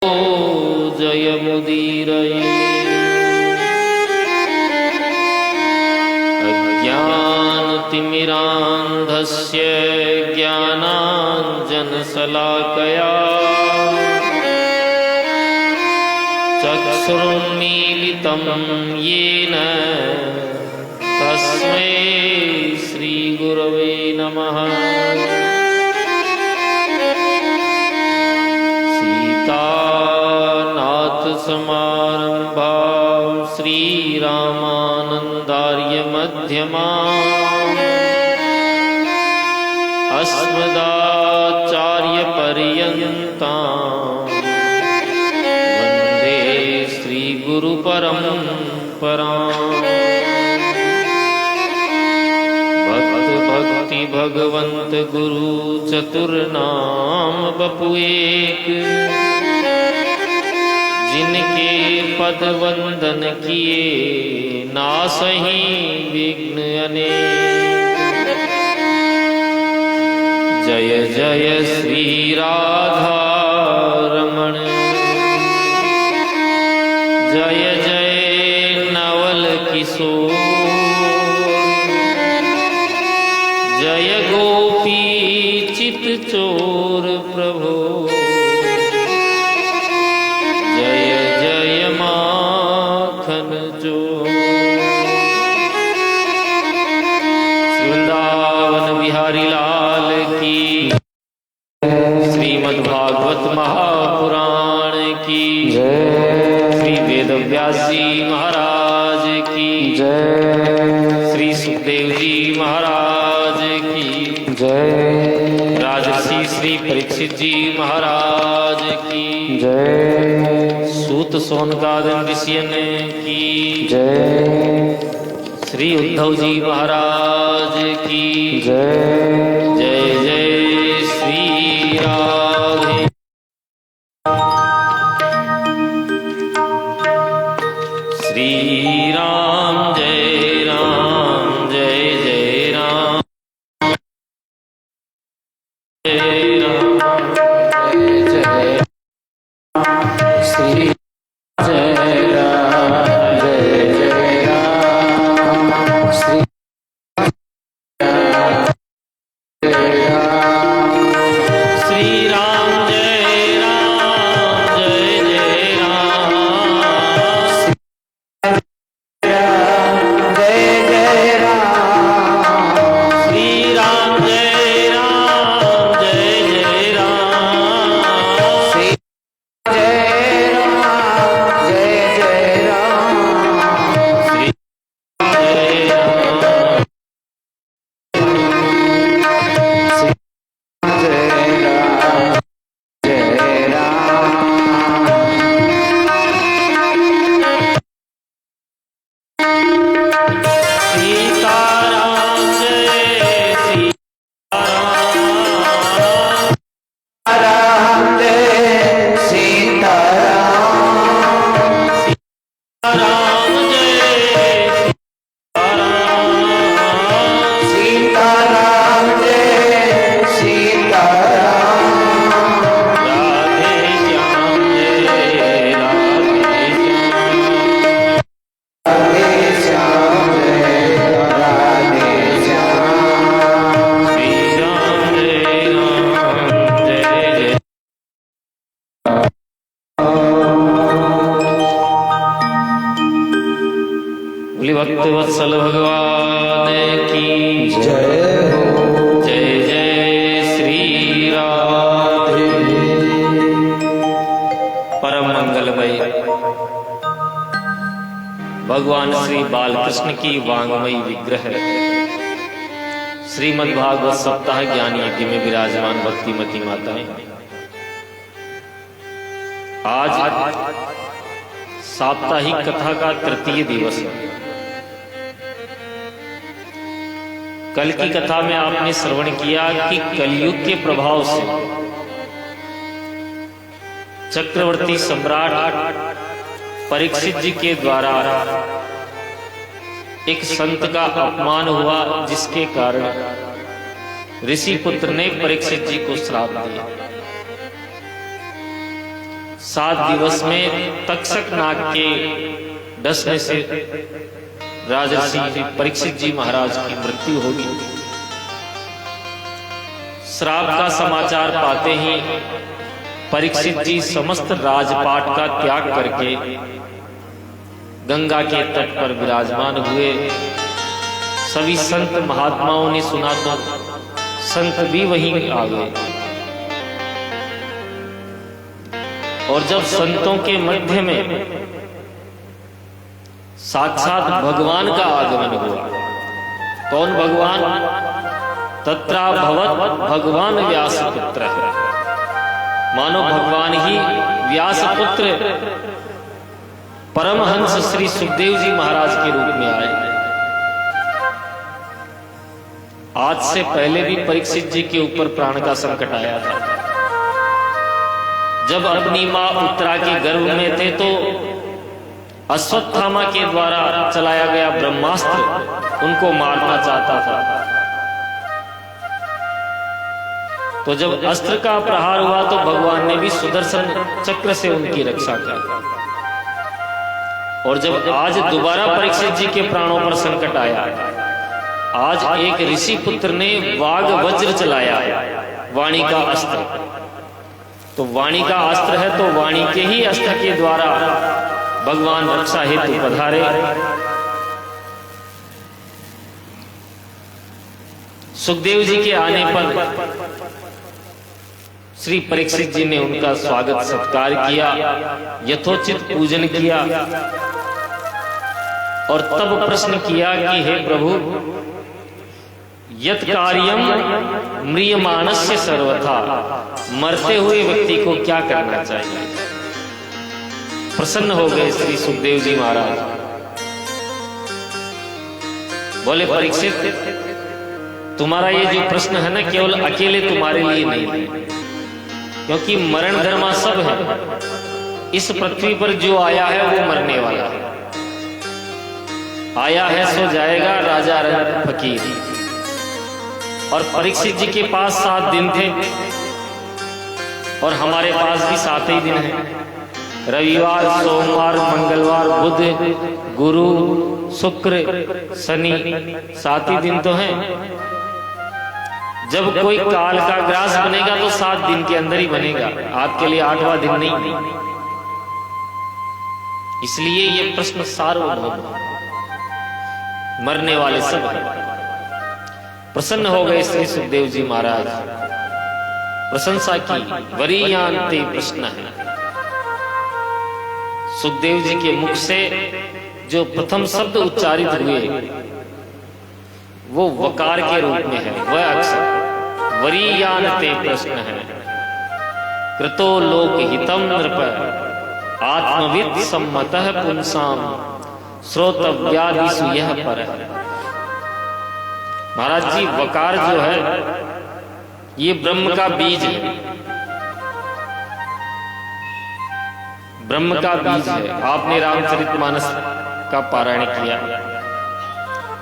जय मुदीरये अज्ञानतिमिरान्धस्य ज्ञानाञ्जनशलाकया चक्षुरुन्मीलितं येन तस्मै श्रीगुरवे नमः। समारंभा श्रीरामानन्दार्य मध्यमा अस्मदाचार्य पर्यन्ता वन्दे श्रीगुरुपरम्परा। भक्ति भगवंत गुरु चतुर्नाम बपु एक, जिनके पद वंदन किए नासहीं विघ्न अनेक। जय जय श्री राधा रमण, जय जय नवल किशोर, जय गोपी चित चोर प्रभो, बिहारी लाल की, श्रीमद्भागवत महापुराण की, श्री वेद व्यास जी महाराज की जय, श्री सुखदेव जी महाराज की जय, राजर्षि श्री परीक्षित जी महाराज की जय, सूत सोनकादन ऋषियन की जय, श्री उद्धव जी महाराज की जय। जय जय श्री राधे। श्री राम जय राम, जय जय राम, जय राम, जय जय श्री भक्तवत्सल भगवान की जय हो। जय जय श्री राधे। परम मंगलमय भगवान श्री बालकृष्ण की वांगमयी विग्रह श्रीमद्भागवत सप्ताह ज्ञान यज्ञ में विराजमान भक्तिमती माताएं, आज साप्ताहिक कथा का तृतीय दिवस है। कल की कथा में आपने श्रवण किया कि कलयुग के प्रभाव से चक्रवर्ती सम्राट परीक्षित जी के द्वारा एक संत का अपमान हुआ, जिसके कारण ऋषि पुत्र ने परीक्षित जी को श्राप दिया। 7 दिवस में तक्षक नाग के डसने से राजर्षि परीक्षित जी महाराज की मृत्यु होगी। श्राप का समाचार पाते ही परीक्षित जी समस्त राजपाट का त्याग करके गंगा के तट पर विराजमान हुए। सभी संत महात्माओं ने सुना तो संत भी वहीं आ गए, और जब संतों के मध्य में साक्षात भगवान का आगमन हुआ। कौन भगवान? तत्राभवत् भगवान व्यासपुत्र। मानो भगवान ही व्यासपुत्र परमहंस श्री सुखदेव जी महाराज के रूप में आए। आज से पहले भी परीक्षित जी के ऊपर प्राण का संकट आया था। जब अपनी मां उत्तरा के गर्भ में थे तो अश्वत्थामा के द्वारा चलाया गया ब्रह्मास्त्र उनको मारना चाहता था। तो जब अस्त्र का प्रहार हुआ तो भगवान ने भी सुदर्शन चक्र से उनकी रक्षा की। और जब आज दोबारा परीक्षित जी के प्राणों पर संकट आया, आज एक ऋषि पुत्र ने वाग वज्र चलाया, वाणी का अस्त्र। तो वाणी का अस्त्र है तो वाणी के ही अस्त्र के द्वारा भगवान रक्षा हेतु पधारे। सुखदेव जी के आने पर श्री परीक्षित जी ने उनका स्वागत सत्कार किया, यथोचित पूजन किया और तब प्रश्न किया कि हे प्रभु, यत् कार्यम म्रियमाणस्य सर्वथा, मरते हुए व्यक्ति को क्या करना चाहिए? प्रसन्न हो गए श्री सुखदेव जी महाराज। बोले परीक्षित, तुम्हारा ये जो प्रश्न है ना, केवल अकेले तुम्हारे लिए नहीं है, क्योंकि मरण धर्मा सब है। इस पृथ्वी पर जो आया है वो मरने वाला है। आया है सो जाएगा, राजा रंग फकीर। और परीक्षित जी के पास 7 दिन थे और हमारे पास भी 7 ही दिन है। रविवार, सोमवार, मंगलवार, बुध, गुरु, शुक्र, शनि, 7 ही दिन तो हैं। जब कोई काल का ग्रास बनेगा तो 7 दिन के अंदर ही बनेगा, आपके लिए 8वां दिन नहीं। इसलिए ये प्रश्न सार्वभौम, मरने वाले सब हैं। प्रसन्न हो गए श्री सुखदेव जी महाराज, प्रशंसा की। वरीयांते प्रश्न है। सुखदेव जी के मुख से जो प्रथम शब्द उच्चारित हुए वो वकार के रूप में है, वह अक्षर वरीयांते प्रश्न है। कृतो लोक हितम नृप आत्मविद सम्मतः पुंसाम श्रोतव्यादिषु यह पर। महाराज जी, वकार जो है ये ब्रह्म का बीज है, ब्रह्म का बीज है। आपने रामचरितमानस का पारायण किया।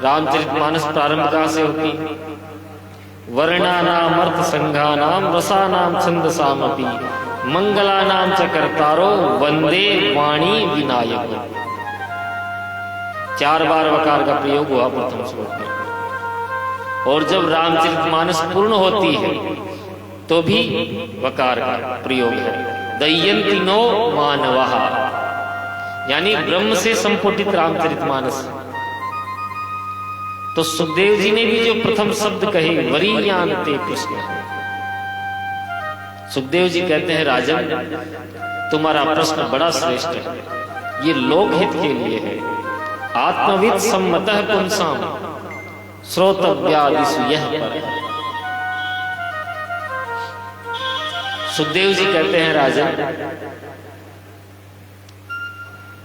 रामचरितमानस प्रारंभ कहां से होती? वर्णानाम अर्थ संघानाम रसानाम छंदसामपि मंगलानाम च कर्तारो वंदे वाणी विनायक। 4 बार वकार का प्रयोग हुआ प्रथम श्लोक में। और जब रामचरितमानस पूर्ण होती है तो भी वकार का प्रयोग है। दय्यन्ति नो मानवः, यानी ब्रह्म से संपुटित रामचरितमानस। तो सुखदेव जी ने भी जो प्रथम शब्द कहे वरीयांते प्रश्न, सुखदेव जी कहते हैं राजन, तुम्हारा प्रश्न बड़ा श्रेष्ठ है, ये लोकहित के लिए है। आत्मविद सम्मतः पुंसाम श्रोतव्यादिषु यह पर। सुखदेव जी कहते हैं राजन,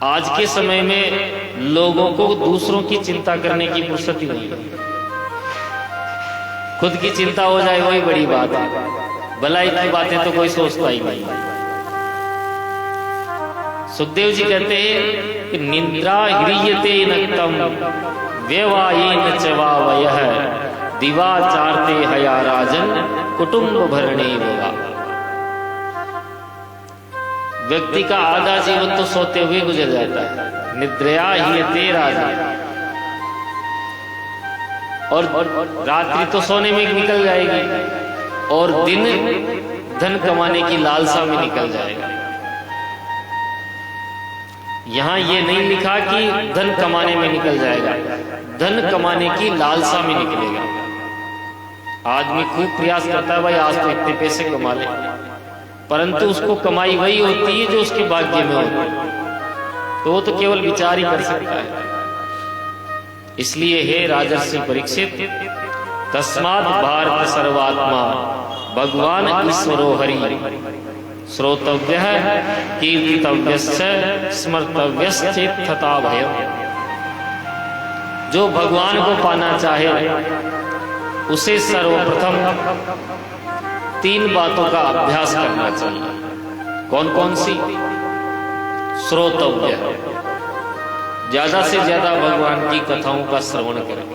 आज के समय में लोगों को दूसरों की चिंता करने की फुर्सत ही नहीं है। खुद की चिंता हो जाए वही बड़ी बात है, भलाई की बातें तो कोई सोचता ही नहीं। सुखदेव जी कहते हैं कि निद्रा ह्रियते नक्तम व्यवायेन च वावयः दिवाचारते हया राजन कुटुंब भरणे होगा। व्यक्ति का आधा जीवन तो सोते हुए गुजर जाता है। निद्रया हीयते राजा, और रात्रि तो सोने में निकल जाएगी और दिन धन कमाने की लालसा में निकल जाएगा। यहां ये नहीं लिखा कि धन कमाने में निकल जाएगा, धन कमाने की लालसा में निकलेगा। आदमी खूब प्रयास करता है, भाई आज तो इतने पैसे कमा ले, परंतु उसको कमाई वही होती है जो उसके भाग्य में होती है, तो वो तो केवल विचार ही कर सकता है। इसलिए हे राजर्षि परीक्षित, तस्मात् भारत सर्वात्मा भगवान ईश्वरो हरि, श्रोतव्य कीर्तितव्यश्च स्मर्तव्यश्चेत्थता भयम्। जो भगवान को पाना चाहे उसे सर्वप्रथम 3 बातों का अभ्यास करना चाहिए। कौन कौन सी? श्रोतव्य, ज्यादा से ज्यादा भगवान की कथाओं का श्रवण करें।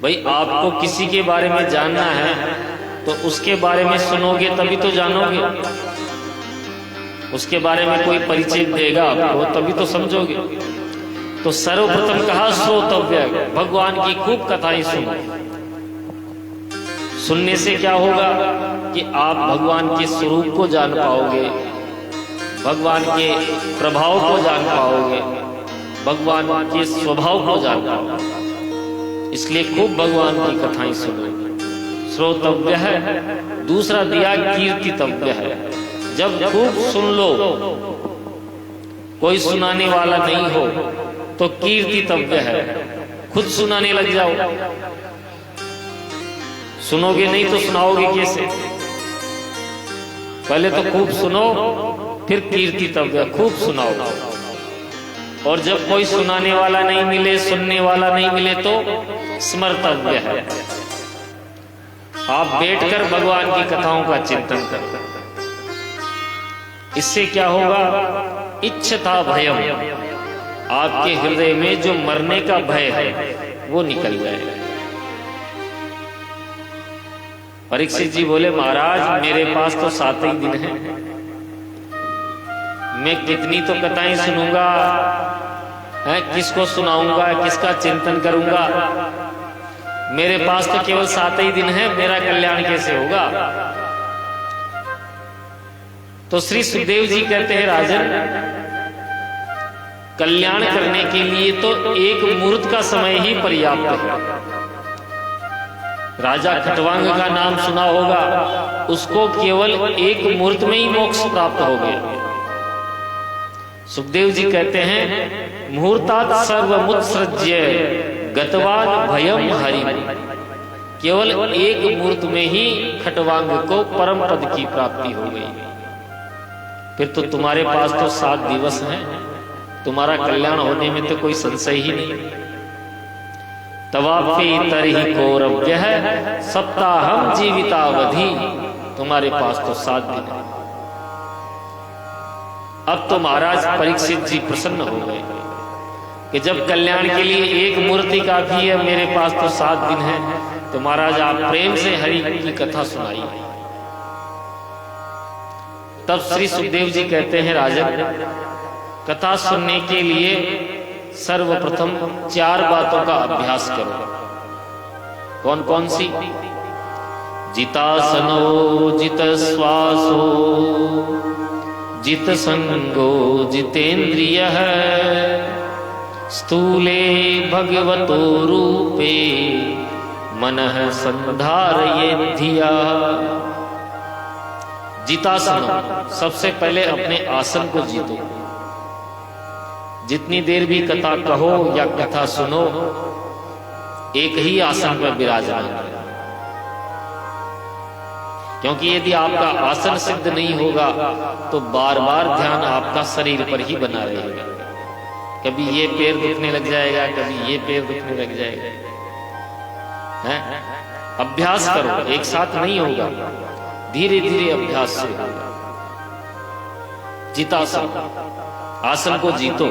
भाई आपको किसी के बारे में जानना है तो उसके बारे में सुनोगे तभी तो जानोगे, उसके बारे में कोई परिचय देगा आपको तभी तो समझोगे। तो सर्वप्रथम कहा श्रोतव्य, भगवान की खूब कथाएं सुनो। सुनने से क्या होगा कि आप भगवान के स्वरूप को जान पाओगे, भगवान के प्रभाव को जान पाओगे, भगवान के स्वभाव को जान पाओगे। इसलिए खूब भगवान की कथाएं सुनो, श्रोतव्य है। दूसरा दिया कीर्तितव्य है, जब खूब सुन लो, कोई सुनाने वाला नहीं हो तो कीर्तितव्य है, खुद सुनाने लग जाओ। सुनोगे नहीं तो सुनाओगे कैसे? पहले तो खूब सुनो, फिर कीर्तितव्य, खूब सुनाओ। और जब कोई सुनाने वाला नहीं मिले, सुनने वाला नहीं मिले तो स्मर्तव्य है। आप बैठकर भगवान की कथाओं का चिंतन करें। इससे क्या होगा? इच्छता भयम, आपके हृदय में जो मरने का भय है वो निकल जाएगा। परीक्षित जी बोले, महाराज मेरे पास तो 7 ही दिन हैं, मैं कितनी तो कथाएं सुनूंगा, किसको सुनाऊंगा, किसका चिंतन करूंगा? मेरे पास तो केवल 7 ही दिन है, मेरा कल्याण कैसे होगा? तो श्री सुखदेव जी कहते हैं, राजन कल्याण करने के लिए तो 1 मुहूर्त का समय ही पर्याप्त है। राजा खटवांग का नाम सुना होगा, उसको केवल 1 मुहूर्त में ही मोक्ष प्राप्त हो गया। सुखदेव जी कहते हैं, मुहूर्तात् सर्वमुत्सृज्य गतवान भयम हरि। केवल 1 मुहूर्त में ही खटवांग को परम पद की प्राप्ति हो गई। फिर तो तुम्हारे पास तो 7 दिवस हैं, तुम्हारा कल्याण होने में तो कोई संशय ही नहीं। तवापि तरहि कौरव्य है सप्ताहम जीवितावधि, तुम्हारे पास तो 7 दिन है। अब तो महाराज परीक्षित जी प्रसन्न हो गए कि जब कल्याण के लिए 1 मूर्ति काफी है, मेरे पास तो 7 दिन है, तो महाराज आप प्रेम से हरि की कथा सुनाइए। तब श्री सुखदेव जी कहते हैं, राजन कथा सुनने के लिए सर्वप्रथम 4 बातों का अभ्यास करो। कौन कौन सी? जितासनो जित श्वासो जित संगो जितेन्द्रिय, स्थूले भगवतो रूपे मनः संधारये धिया। जितासनो, सबसे पहले अपने आसन को जीतो। जितनी देर भी कथा कहो या कथा सुनो, एक ही आसन पर विराजमान है। क्योंकि यदि आपका आसन सिद्ध नहीं होगा तो बार बार ध्यान आपका शरीर पर ही बना रहेगा। कभी ये पैर दुखने लग जाएगा, कभी ये पैर दुखने लग जाएगा। है? अभ्यास करो, एक साथ नहीं होगा, धीरे धीरे अभ्यास से होगा। जितासन, आसन को जीतो।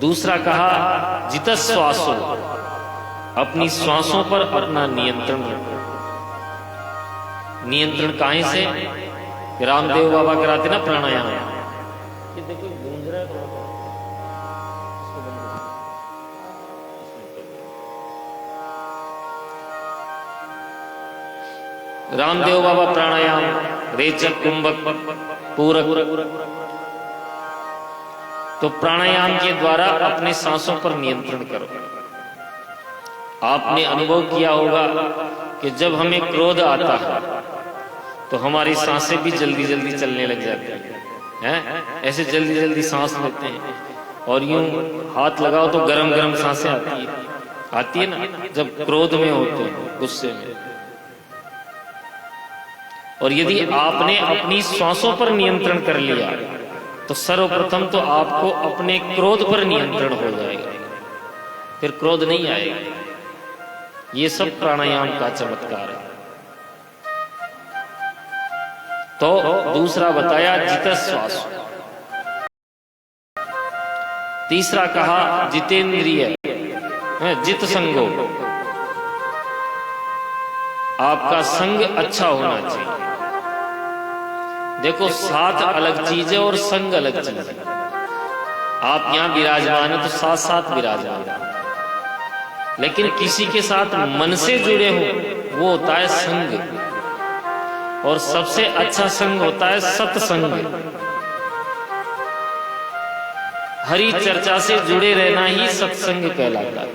दूसरा कहा जित श्वासो, अपनी श्वासों पर अपना नियंत्रण रखो। नियंत्रण काहे से? कि रामदेव बाबा कराते ना प्राणायाम, ये देखो गूंज रहा है, रामदेव बाबा प्राणायाम, रेचक, कुंभक, पूरक। तो प्राणायाम के द्वारा अपने सांसों पर नियंत्रण करो। आपने अनुभव किया होगा कि जब हमें क्रोध आता है तो हमारी सांसें भी जल्दी जल्दी चलने लग जाती हैं, ऐसे जल्दी जल्दी सांस लेते हैं, और यूं हाथ लगाओ तो गरम गरम सांसें आती है ना, जब क्रोध में होते हैं, गुस्से में। और यदि आपने अपनी सांसों पर नियंत्रण कर लिया तो सर्वप्रथम तो आपको अपने क्रोध पर नियंत्रण हो जाएगा, फिर क्रोध नहीं आएगा। ये सब प्राणायाम का चमत्कार है। तो दूसरा बताया जितश्वास, तीसरा कहा जितेंद्रिय, जित संगो, आपका संग अच्छा होना चाहिए। देखो साथ अलग चीज है और संग अलग चीज है। आप यहां विराजमान है तो साथ साथ विराजमान है, लेकिन किसी के साथ मन से जुड़े हो वो होता है संग, और सबसे अच्छा संग होता है सत्संग। हरि चर्चा से जुड़े रहना ही सत्संग कहलाता है।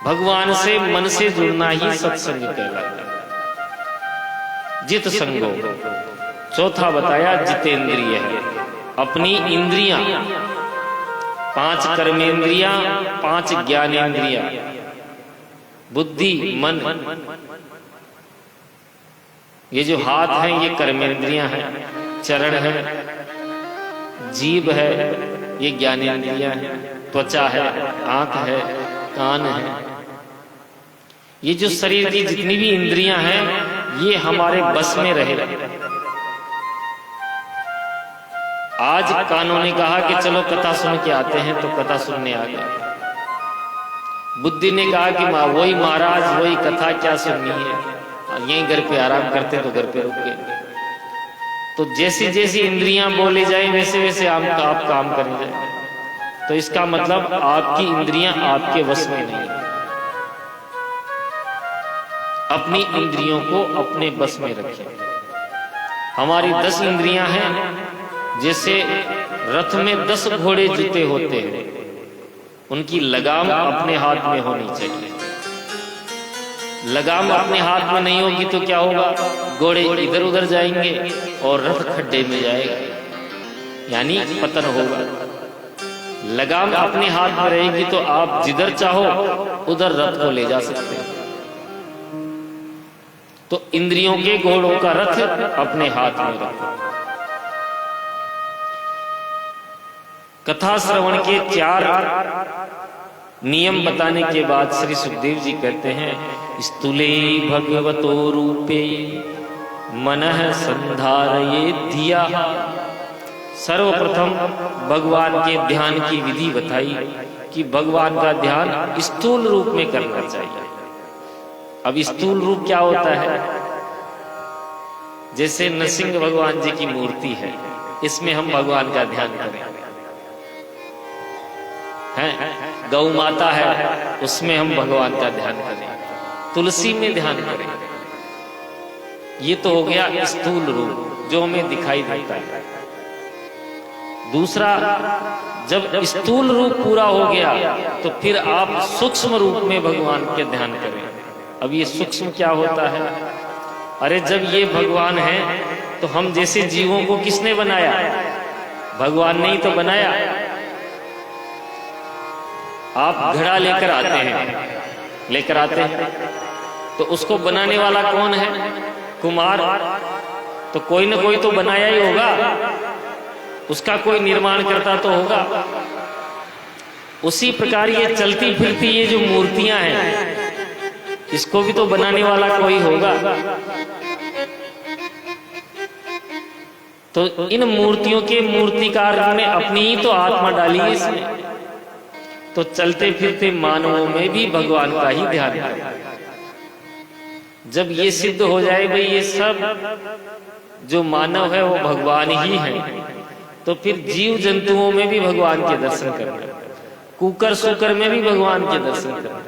भगवान से मन से जुड़ना ही सत्संग कहलाता है, जित संगो। चौथा बताया जितेंद्रिय है, अपनी इंद्रियां, 5 कर्मेंद्रियां, 5 ज्ञानेंद्रियां, बुद्धि, मन। ये जो हाथ हैं ये कर्मेंद्रियां हैं, चरण है, जीभ है ये ज्ञानेंद्रियां हैं, त्वचा है, आंख है, कान है। ये जो शरीर की जितनी भी इंद्रियां हैं ये हमारे बस में रहे। आज कानों ने कहा कि चलो कथा सुन के आते हैं, तो कथा सुनने आ गए। बुद्धि ने कहा कि वही महाराज वही कथा क्या सुननी है, यहीं घर पे आराम करते तो घर पे रुक गए। तो जैसी जैसी इंद्रियां बोली जाए वैसे वैसे आप काम करें जाए। तो इसका मतलब आपकी इंद्रियां आपके वश में नहीं है। अपनी इंद्रियों को अपने बस में रखें। हमारी 10 इंद्रियां हैं, जैसे रथ में 10 घोड़े जुते होते हैं, उनकी लगाम अपने हाथ में होनी चाहिए। लगाम अपने हाथ में नहीं होगी तो क्या होगा, घोड़े इधर उधर जाएंगे और रथ खड्डे में जाएगा, यानी पतन होगा। लगाम अपने हाथ में रहेगी तो आप जिधर चाहो उधर रथ को ले जा सकते हैं। तो इंद्रियों के घोड़ों का रथ अपने हाथ में रखो। कथा श्रवण के 4 नियम बताने के बाद श्री सुखदेव जी कहते हैं, स्तुले भगवतो रूपे मनः संधारये धिया। सर्वप्रथम भगवान के ध्यान की विधि बताई कि भगवान का ध्यान स्थूल रूप में करना चाहिए। अब स्थूल रूप क्या होता है, जैसे नरसिंह भगवान जी की मूर्ति है, इसमें हम भगवान का ध्यान करें। गौ माता है, उसमें हम भगवान का ध्यान करें। तुलसी में ध्यान करें। ये तो हो गया स्थूल रूप जो हमें दिखाई देता है। दूसरा, जब स्थूल रूप पूरा हो गया तो फिर आप सूक्ष्म रूप में भगवान के ध्यान करें। अब ये सूक्ष्म क्या होता है, अरे जब ये भगवान है तो हम जैसे जीवों को किसने बनाया, भगवान ने ही तो बनाया। आप घड़ा लेकर आते हैं तो उसको बनाने वाला कौन है, कुम्हार। तो कोई ना कोई तो बनाया ही होगा, उसका कोई निर्माण करता तो होगा। उसी प्रकार ये चलती फिरती ये जो मूर्तियां हैं, इसको भी तो बनाने वाला कोई होगा। तो इन मूर्तियों के मूर्तिकार ने अपनी ही तो आत्मा डाली है इसमें। तो चलते फिरते मानवों में भी भगवान का ही ध्यान है। जब ये सिद्ध हो जाए भाई ये सब जो मानव है वो भगवान ही है, तो फिर जीव जंतुओं में भी भगवान के दर्शन करना, कुकर सुकर में भी भगवान के दर्शन करना,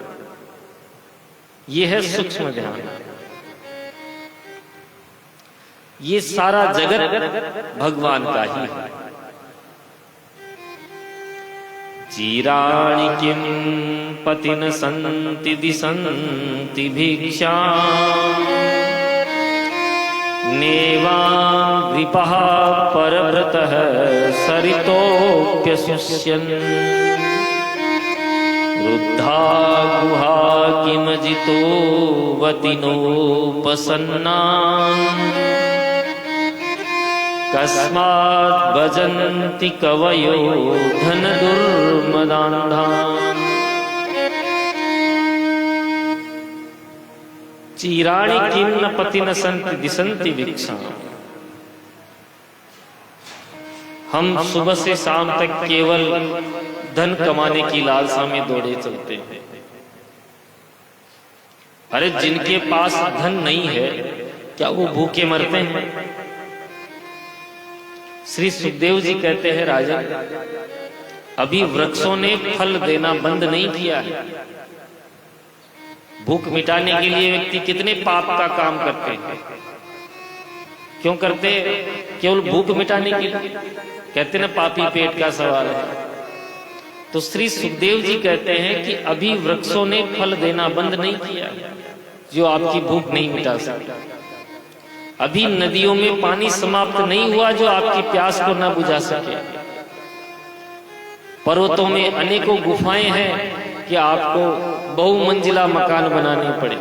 ये है सूक्ष्म ध्यान। ये सारा जगत भगवान का ही है। चीराणि किं पतिन सन्ति दिशन्ति भिक्षा नेवां विपः परव्रतः सरितोऽप्यशुष्यन् रुद्धा गुहा किमजितो वतिनोपसन्ना कस्मात् भजन्ति कवयो धन दुर्मदान्धान्। चीराणि किं पतिन सन्ति दिशन्ति भिक्षां। हम सुबह से शाम तक केवल धन कमाने की लालसा में दौड़े चलते हैं। अरे जिनके पास धन नहीं है क्या वो भूखे मरते हैं? श्री सुखदेव जी कहते हैं राजन, अभी वृक्षों ने फल देना बंद नहीं किया है। भूख मिटाने के लिए व्यक्ति कितने पाप का काम करते हैं। क्यों करते? केवल भूख मिटाने के लिए। कहते ना पापी पेट का सवाल है। तो श्री सुखदेव जी कहते हैं कि अभी वृक्षों ने फल देना बंद नहीं किया जो आपकी भूख नहीं मिटा सकता। अभी नदियों में पानी समाप्त नहीं हुआ जो आपकी प्यास को न बुझा सके। पर्वतों में अनेकों गुफाएं हैं कि आपको बहुमंजिला मकान बनाने पड़े।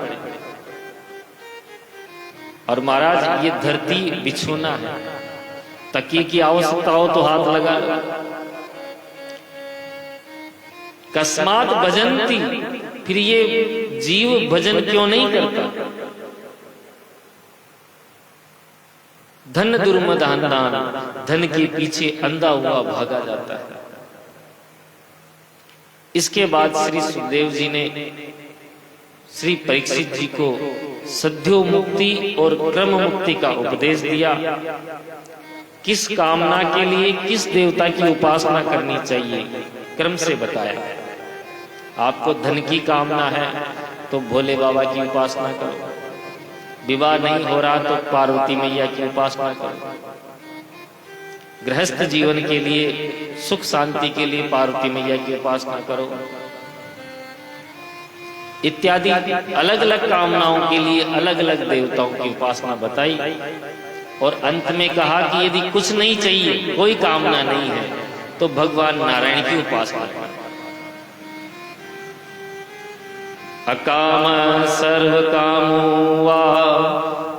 और महाराज ये धरती बिछोना है, तकिए की आवश्यकता हो तो हाथ लगा लो। कस्मात भजन्ति, फिर ये जीव भजन क्यों नहीं करता? धन दुर्मदान, धन के पीछे अंधा हुआ भागा जाता है। इसके बाद श्री सुखदेव जी ने श्री परीक्षित जी को सद्यो मुक्ति और क्रम मुक्ति का उपदेश दिया। किस कामना के लिए किस देवता की उपासना करनी चाहिए क्रम से बताया। आपको धन की कामना है तो भोले बाबा की उपासना करो। विवाह नहीं हो रहा तो पार्वती मैया की उपासना करो। गृहस्थ जीवन के लिए सुख शांति के लिए पार्वती मैया की उपासना करो इत्यादि अलग अलग कामनाओं के लिए अलग अलग देवताओं की उपासना बताई। और अंत में कहा कि यदि कुछ नहीं चाहिए, कोई कामना नहीं है, तो भगवान नारायण की उपासना करो। अकाम सर्व कामो वा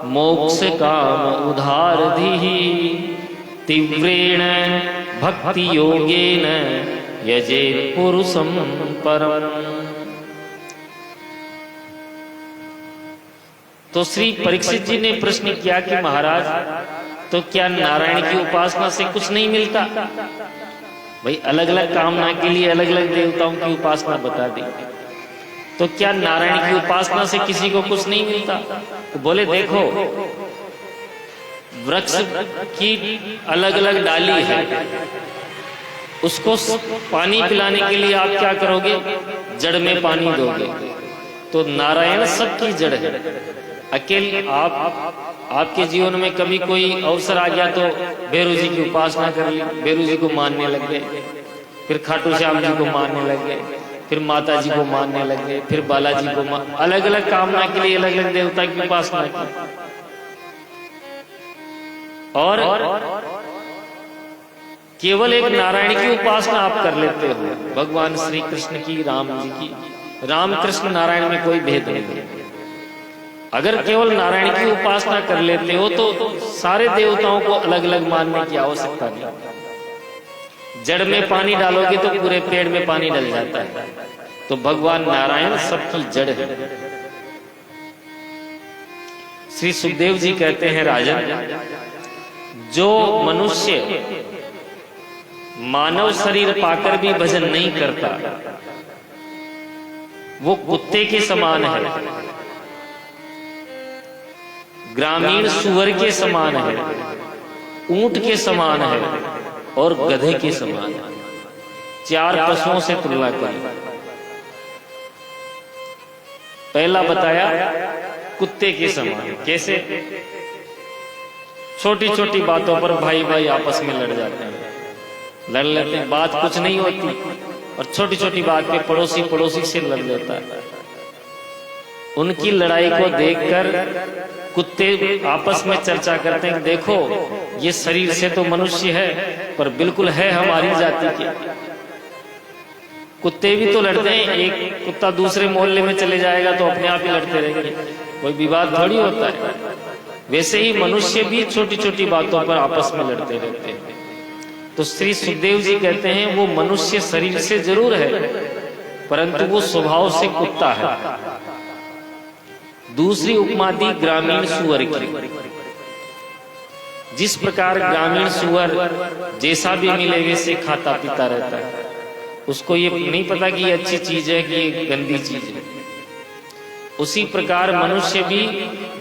मोक्ष काम उधारधिः तीव्रेण भक्ति योगेन यजेत पुरुषं परम। तो श्री परीक्षित जी ने प्रश्न किया कि महाराज, तो क्या नारायण की उपासना से कुछ नहीं मिलता? भाई अलग अलग कामना के लिए अलग अलग देवताओं की उपासना बता दी, तो क्या नारायण की उपासना से किसी को कुछ नहीं मिलता? तो बोले देखो, वृक्ष की अलग अलग डाली है, उसको पानी पिलाने के लिए आप क्या करोगे? जड़ में पानी दोगे। तो नारायण सबकी जड़ है। अकेले आपके जीवन में कभी कोई अवसर आ गया तो भैरव जी की उपासना कर ली, भैरव जी को मानने लग गए, फिर खाटू श्याम जी को मानने लग गए, फिर माता जी को मानने लग गए, फिर बालाजी को अलग अलग कामना के लिए अलग अलग देवता की उपासना की। और केवल एक नारायण की उपासना आप कर लेते हो, भगवान श्री कृष्ण की, राम जी की। राम कृष्ण नारायण में कोई भेद नहीं। अगर केवल नारायण की उपासना कर लेते हो तो सारे देवताओं को अलग अलग मानने की आवश्यकता नहीं। जड़ में पानी डालोगे तो पूरे पेड़ में पानी डल जाता है। तो भगवान नारायण सबकी जड़ है। श्री सुखदेव जी कहते हैं राजन, जो मनुष्य मानव शरीर पाकर भी भजन नहीं करता वो कुत्ते के समान है। ग्रामीण सुअर के समान है, ऊंट के समान है और गधे के समान है। 4 पशुओं से तुलना करी। पहला बताया कुत्ते के समान। कैसे? छोटी छोटी बातों पर भाई भाई आपस में लड़ जाते हैं, लड़ लेते हैं, बात कुछ नहीं होती, और छोटी छोटी बात पे पड़ोसी पड़ोसी से लड़ लेता है। उनकी लड़ाई को देखकर कुत्ते आपस में चर्चा करते हैं, देखो ये शरीर से तो मनुष्य है पर बिल्कुल है हमारी जाति के। कुत्ते भी तो लड़ते हैं, एक कुत्ता दूसरे मोहल्ले में चले जाएगा तो अपने आप ही लड़ते रहेंगे, कोई विवाद थोड़ी होता है। वैसे ही मनुष्य भी छोटी छोटी बातों पर आपस में लड़ते रहते हैं। तो श्री सुखदेव जी कहते हैं वो मनुष्य शरीर से जरूर है परंतु वो स्वभाव से कुत्ता है। दूसरी उपमा दी ग्रामीण सुअर की। जिस प्रकार ग्रामीण सुअर जैसा भी मिले वैसे खाता पीता रहता है, उसको ये नहीं पता कि ये अच्छी चीज है कि ये गंदी चीज है, उसी प्रकार मनुष्य भी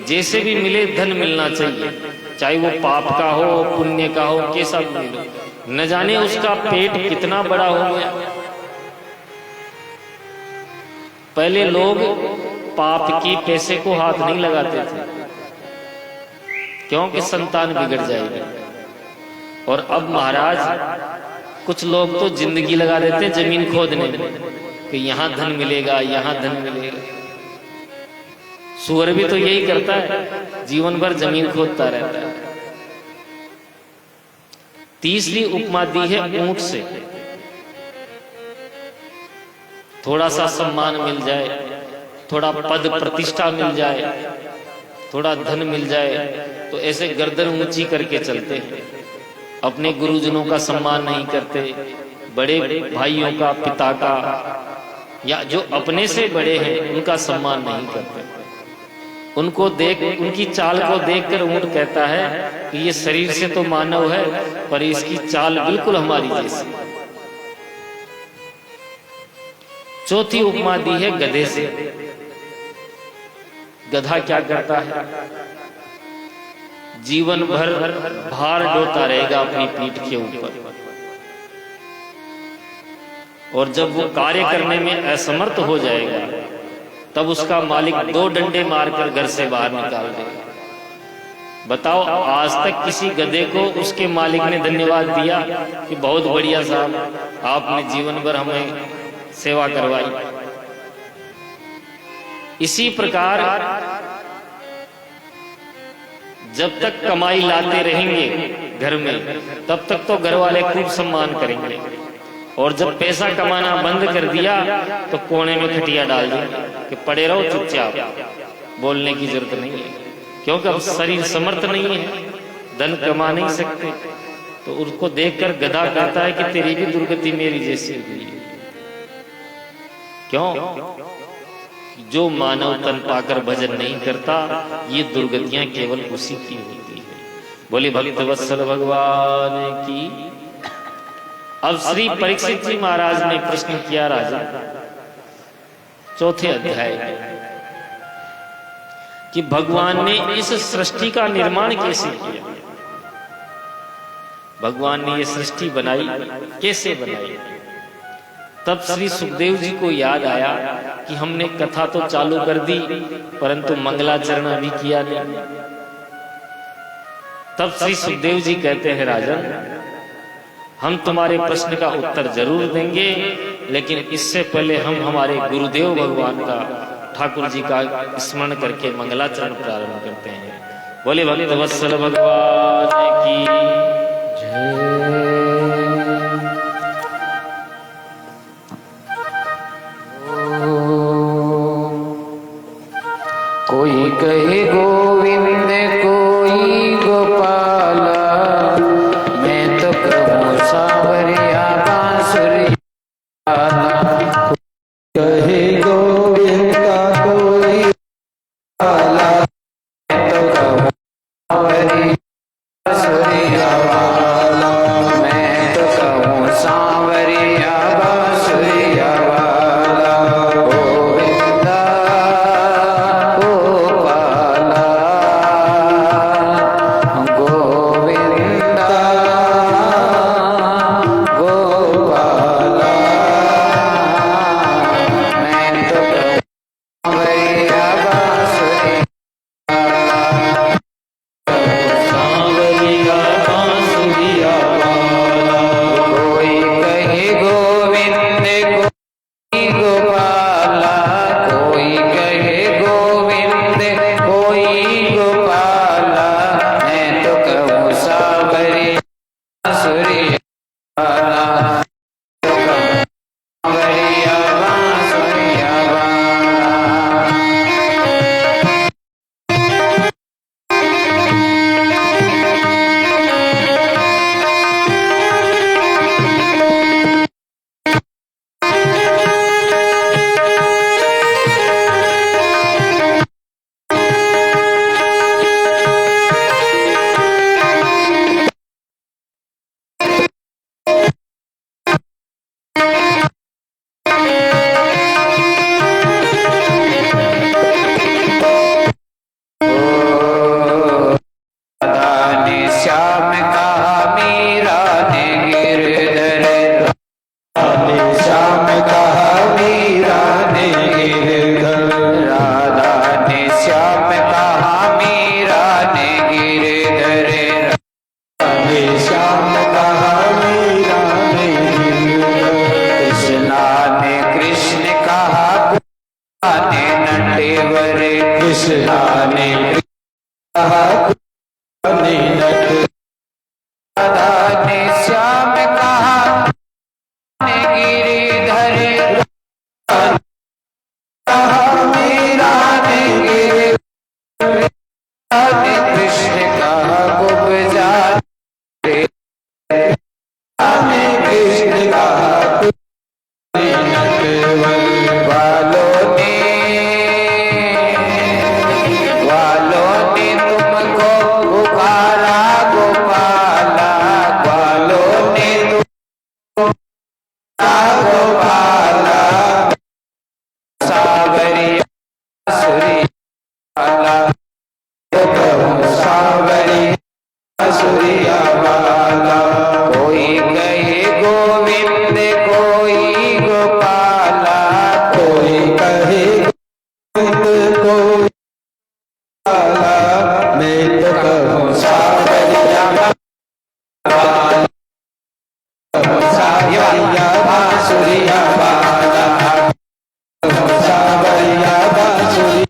जैसे भी मिले धन मिलना चाहिए, चाहे वो पाप का हो पुण्य का हो, कैसा भी मिले। न जाने उसका पेट कितना बड़ा हो गया। पहले लोग पाप की पैसे को हाथ नहीं लगाते थे क्योंकि संतान बिगड़ जाएगी, और अब महाराज कुछ लोग तो जिंदगी लगा देते हैं जमीन खोदने में कि यहां धन मिलेगा, यहां धन मिलेगा। सुअर भी तो यही करता है, जीवन भर जमीन खोदता रहता है। तीसरी उपमा दी है ऊंट से। थोड़ा सा सम्मान मिल जाए, थोड़ा पद प्रतिष्ठा मिल जाए, थोड़ा धन मिल जाए तो ऐसे गर्दन ऊंची करके चलते हैं, अपने गुरुजनों का सम्मान नहीं करते, बड़े भाइयों का, पिता का, या जो अपने से बड़े हैं उनका सम्मान नहीं करते। उनको देख, उनकी चाल को देखकर ऊंट कहता है कि ये शरीर से तो मानव है पर इसकी चाल बिल्कुल हमारी जैसी। चौथी उपमा दी है गधे से। गधा क्या करता है? जीवन भर भार ढोता रहेगा अपनी पीठ के ऊपर, और जब वो कार्य करने में असमर्थ हो जाएगा तब उसका मालिक 2 डंडे मारकर घर से बाहर निकाल देगा। बताओ, आज तक किसी गधे को उसके मालिक ने धन्यवाद दिया कि बहुत बढ़िया साहब, आपने जीवन भर हमें सेवा करवाई। इसी प्रकार जब तक कमाई लाते रहेंगे घर में तब तक तो घर वाले खूब सम्मान करेंगे, और जब पैसा कमाना बंद कर दिया तो कोने में खटिया डाल देंगे कि पड़े रहो चुपचाप, बोलने की जरूरत नहीं है, क्योंकि अब शरीर समर्थ नहीं है, धन कमा नहीं सकते। तो उसको देखकर गधा कहता है कि तेरी भी दुर्गति मेरी जैसी हुई है। क्यों? जो मानव तन पाकर भजन नहीं करता, ये दुर्गतियां केवल उसी की होती है। बोले भक्त वत्सल भगवान की। अब श्री परीक्षित जी महाराज ने प्रश्न किया राजा, चौथे अध्याय कि भगवान ने इस सृष्टि का निर्माण कैसे किया, भगवान ने ये सृष्टि बनाई कैसे बनाई। तब श्री सुखदेव जी को याद आया कि हमने कथा तो चालू कर दी परंतु मंगलाचरण अभी किया नहीं। तब श्री सुखदेव जी कहते हैं, राजन हम तुम्हारे प्रश्न का उत्तर जरूर देंगे, लेकिन इससे पहले हम हमारे गुरुदेव भगवान का, ठाकुर जी का स्मरण करके मंगलाचरण प्रारंभ करते हैं। बोले भक्त वत्सल भगवान की जय। कोई कहे गोविंद कोई गोपाला, मैं तो कहूँ सांवरिया बांसुरिया। कहे गोविंद का कोई गोपाला, मैं तो कहूँ सांवरिया बांसुरिया वाला, मैं तो कहूँ सांवरिया बांसुरिया वाला। गोविंदा गोपाला बांसुरिया वाला। कोई कहे गोविंद कोई गोपाला, कोई कहे गोविंद कोई गोपाला, मैं तो कहूँ सावरिया वाला, सावरिया बांसुरिया वाला, सावरिया बांसुरिया।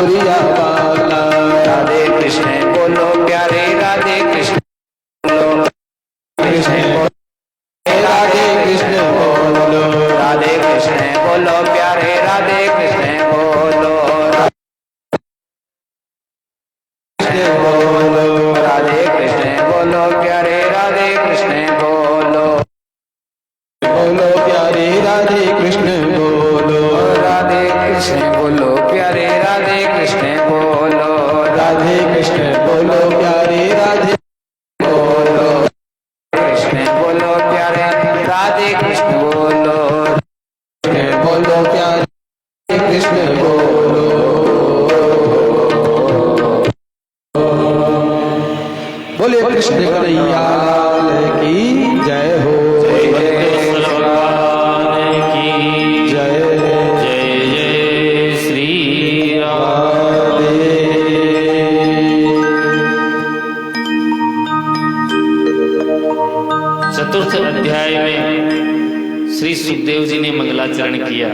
बांसुरिया वाला। राधे कृष्ण बोलो प्यारे राधे कृष्ण बोलो कृष्ण बोलो राधे कृष्ण बोलो। राधे कृष्ण बोलो प्यारे राधे कृष्ण बोलो कृष्ण बोलो। राधे कृष्ण बोलो प्यारे राधे कृष्ण बोलो बोलो प्यारे राधे कृष्ण बोलो। राधे कृष्ण बोलो प्यारे राधे कृष्ण बोलो राधे कृष्ण बोलो प्यारे राधे बोलो। कृष्ण बोलो प्यारे राधे कृष्ण बोलो कृष्ण बोलो प्यारे कृष्ण बोलो। बोले कृष्ण कन्हैया लाल की जय हो। भगवान की जय जय जय श्री राम। चतुर्थ अध्याय में श्री सुखदेव जी ने मंगलाचरण किया।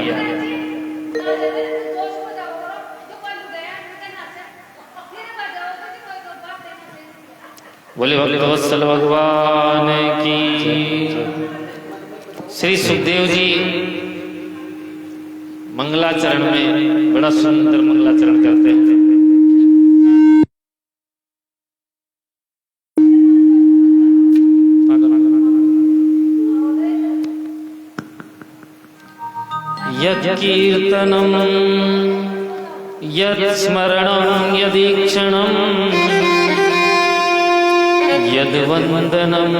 बोले भक्तवत्सल भगवान की। श्री सुखदेव जी मंगलाचरण में बड़ा सुंदर मंगलाचरण करते हैं। यत् कीर्तनम यत् स्मरणम यदीक्षणम यद वंदनम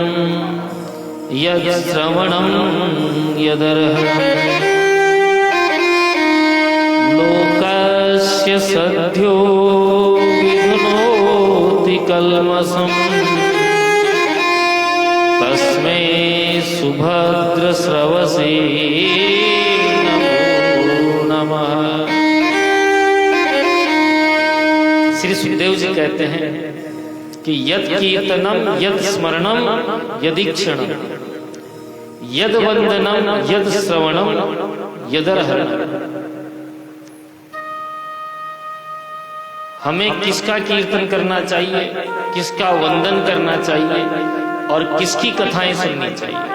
यद श्रवणम यदर्हणम् लोकस्य सद्यो विधुनोति कल्मषम् तस्मै सुभद्रश्रवसे नमो नमः। श्री सुखदेव जी कहते हैं कि यद कीर्तनम यद स्मरणम यदीक्षणम यद वंदनम यद श्रवणम यदर्हणम्। हमें किसका कीर्तन करना चाहिए, किसका वंदन करना चाहिए और किसकी कथाएं सुननी चाहिए।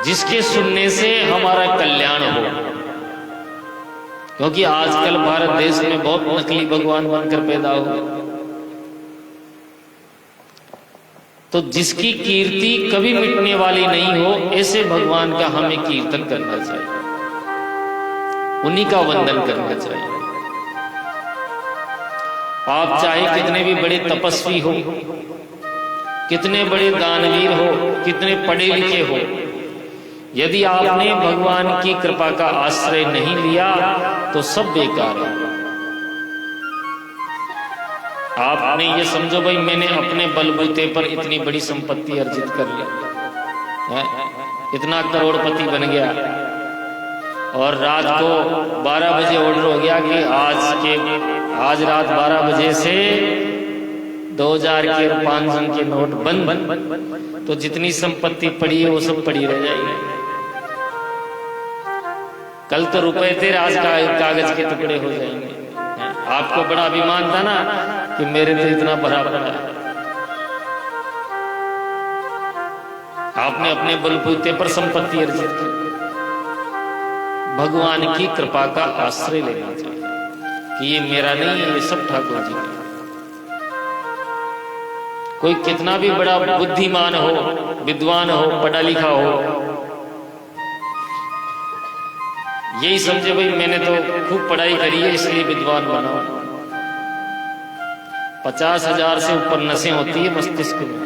जिसके सुनने से हमारा कल्याण हो, क्योंकि आजकल भारत देश में बहुत नकली भगवान बनकर पैदा हो गए। तो जिसकी कीर्ति कभी मिटने वाली नहीं हो, ऐसे भगवान का हमें कीर्तन करना चाहिए, उन्हीं का वंदन करना चाहिए। आप चाहे कितने भी बड़े तपस्वी हो, कितने बड़े दानवीर हो, कितने पढ़े लिखे हो, यदि आपने भगवान की कृपा का आश्रय नहीं लिया तो सब बेकार है। आपने ये समझो भाई मैंने अपने बलबूते पर इतनी बड़ी संपत्ति अर्जित कर ली, इतना करोड़पति बन गया और रात को 12 बजे ऑर्डर हो गया कि आज रात 12 बजे से 2000 के और 500 के नोट बंद, तो जितनी संपत्ति पड़ी है वो सब पड़ी रह जाएगी। कल तो रुपए थे, आज कागज के टुकड़े हो जाएंगे। आपको बड़ा अभिमान था ना कि मेरे तो इतना भरा पड़ा है। आपने अपने बलबूते पर संपत्ति अर्जित की। भगवान की कृपा का आश्रय लेना चाहिए कि ये मेरा नहीं है, ये सब ठाकुर जी का। कोई कितना भी बड़ा बुद्धिमान हो, विद्वान हो, पढ़ा लिखा हो, यही समझे भाई मैंने तो खूब पढ़ाई करी है इसलिए विद्वान बना। 50,000 से ऊपर नसें होती है मस्तिष्क में,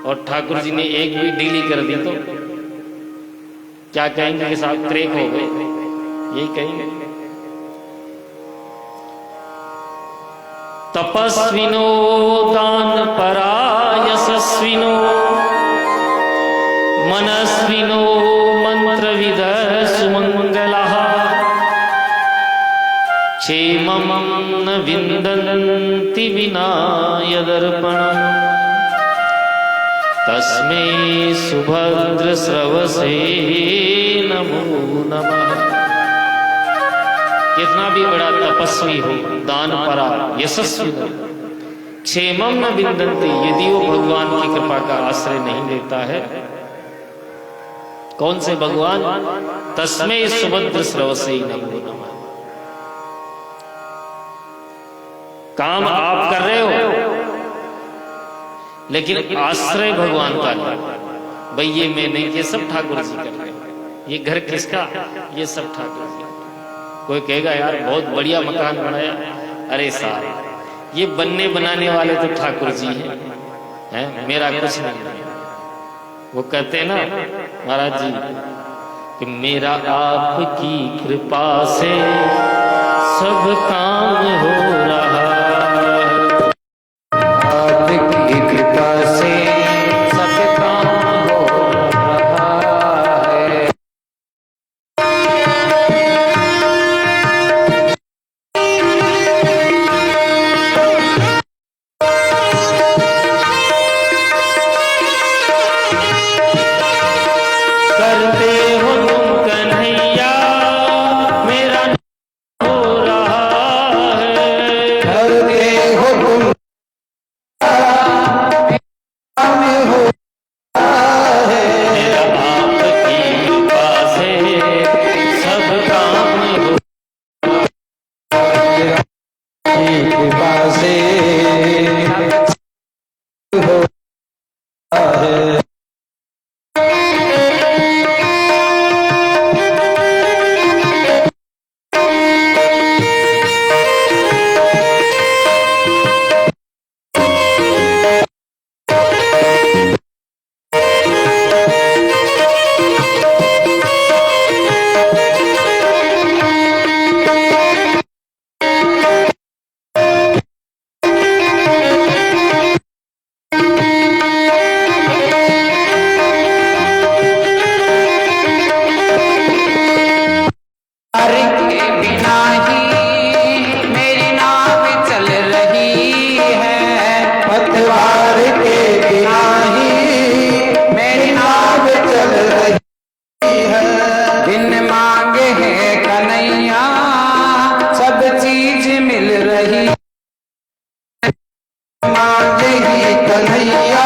और ठाकुर जी ने एक भी ढीली कर दी तो क्या कहेंगे कि साहब क्रेक हो गए, यही कहेंगे। तपस्विनो दान परा यशस्विनो मनस्विनो मंत्रविद सुमंगलः क्षेमं न विन्दन्ति विना यदर्पणम् तस्मै सुभद्रश्रवसे नमो नमः। कितना भी बड़ा तपस्वी हो, दान परा यशस्वी हो, क्षेमम न विंदन्ति, यदि वो भगवान की कृपा का आश्रय नहीं लेता है। कौन से भगवान? तस्मै सुभद्र स्रवसे नमो नमः। काम आप कर रहे हो, लेकिन आश्रय भगवान का है। भाई ये मैं नहीं, ये सब ठाकुर जी कर रहे हैं। ये घर किसका? ये सब ठाकुर जी। कोई कहेगा यार बहुत बढ़िया मकान बनाया, अरे साहब ये बनने बनाने वाले तो ठाकुर जी हैं, मेरा कुछ नहीं है। वो कहते हैं ना महाराज जी कि मेरा आपकी कृपा से सब काम हो रहा, आपकी कृपा से सब काम हो रहा है। करते हो तुम कन्हैया मेरा हो रहा है, करते हो तुम हो मेरा आपकी कृपा से सब काम हो, कृपा से हो है। के बिना ही मेरी नाव चल रही है, पतवार के बिना ही मेरी नाव चल रही है। बिन मांगे है कन्हैया सब चीज मिल रही, मांगे ही कन्हैया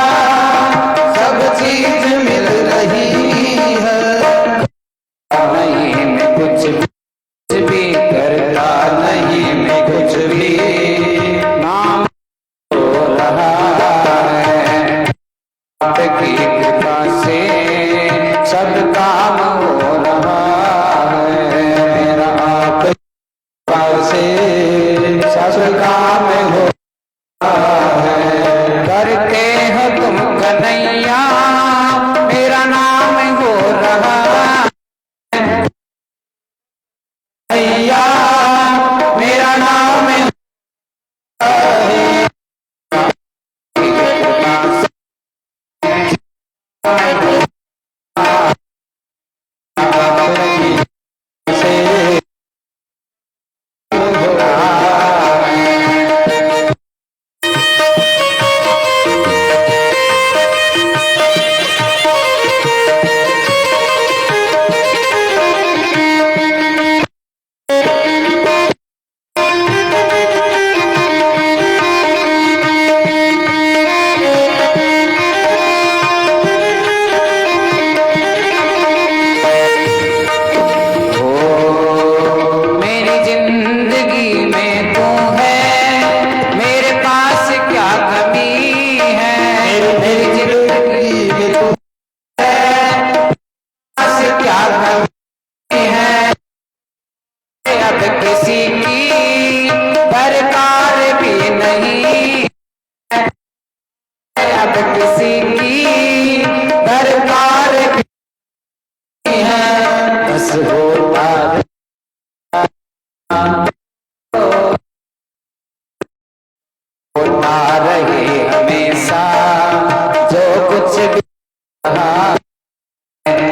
सब चीज मिल रही है। नहीं मैं कुछ भी करता, नहीं मैं कुछ भी, नाम हो रहा है। आपकी कृपा से सब काम हो रहा है, मेरा आपकी कृपा से सब काम हो रहा है। करते हो तुम कन्हैया मेरा नाम हो रहा है, कन्हैया मेरा नाम है।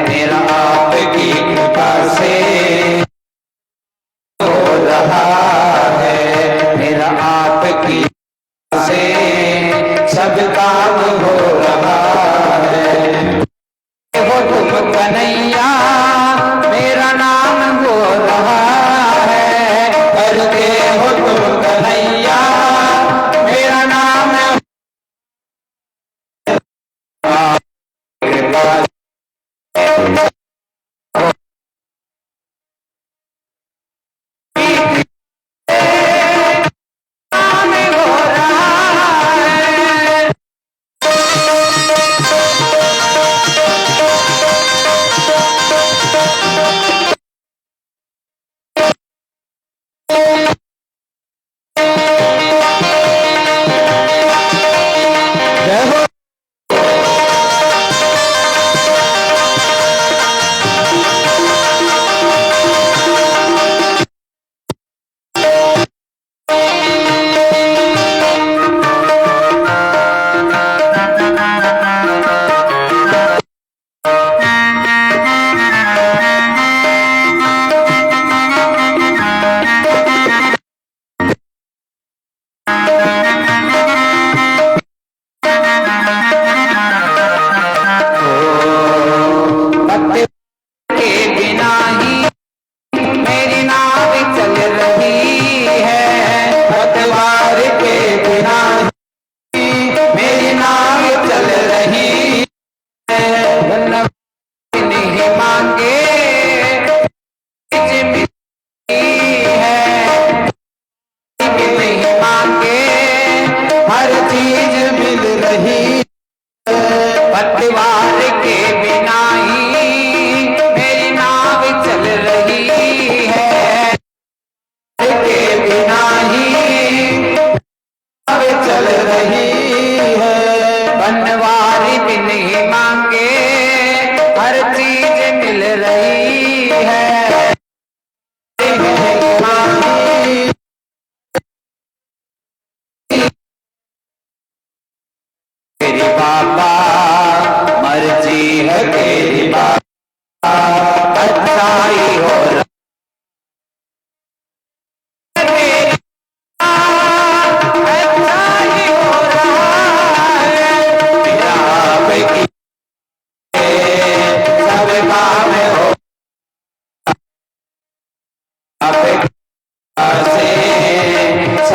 मेरा आपकी कृपा से हो रहा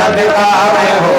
सब काम हो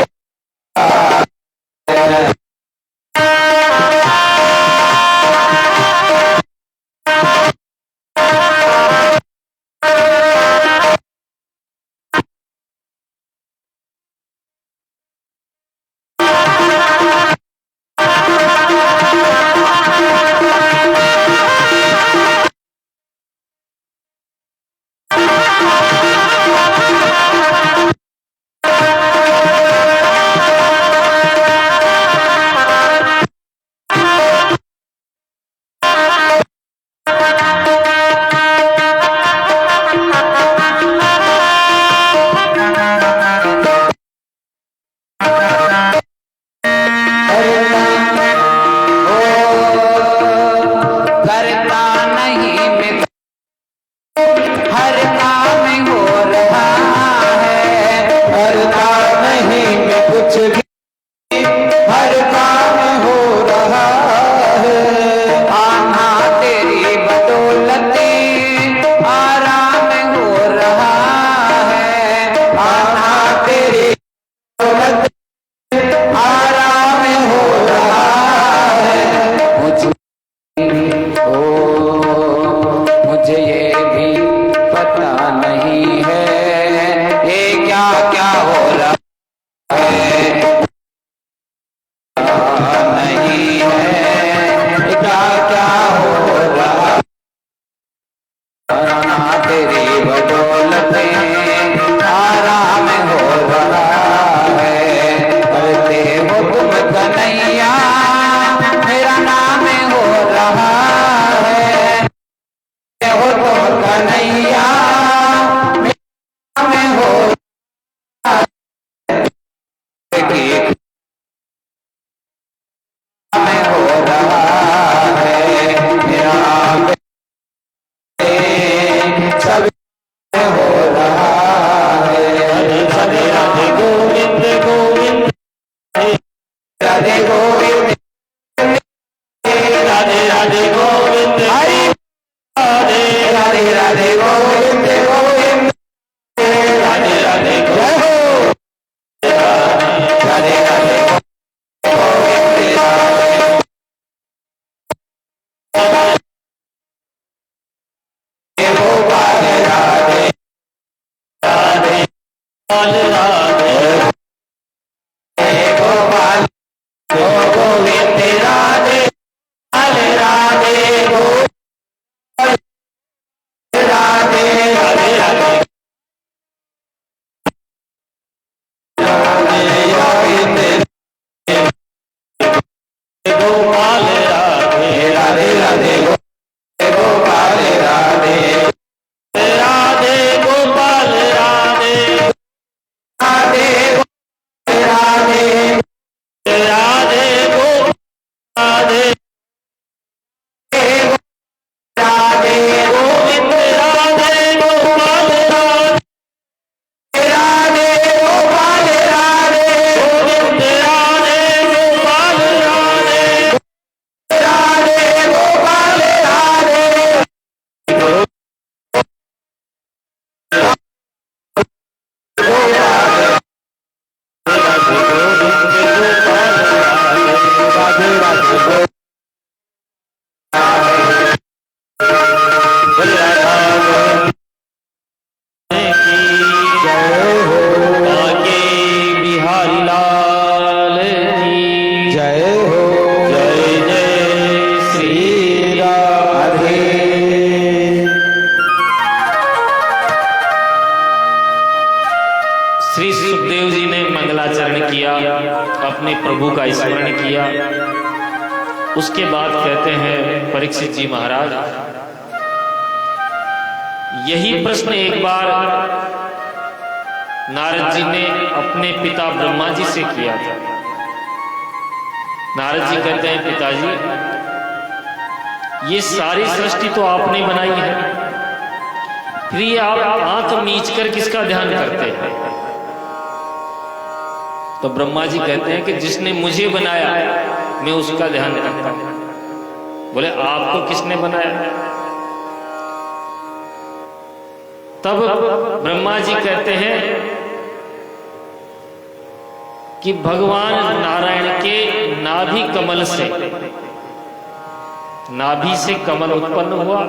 अपने प्रभु का स्मरण किया। उसके बाद कहते हैं परीक्षित जी महाराज, यही प्रश्न एक बार नारद जी ने अपने पिता ब्रह्मा जी से किया था। नारद जी कहते हैं, पिताजी ये सारी सृष्टि तो आपने बनाई है, फिर ये आप आंख मीच कर किसका ध्यान करते हैं? तो ब्रह्मा जी कहते हैं कि जिसने मुझे बनाया मैं उसका ध्यान करता हूं। बोले आपको किसने बनाया? तब ब्रह्मा जी कहते हैं कि भगवान नारायण के नाभि कमल से, नाभि से कमल उत्पन्न हुआ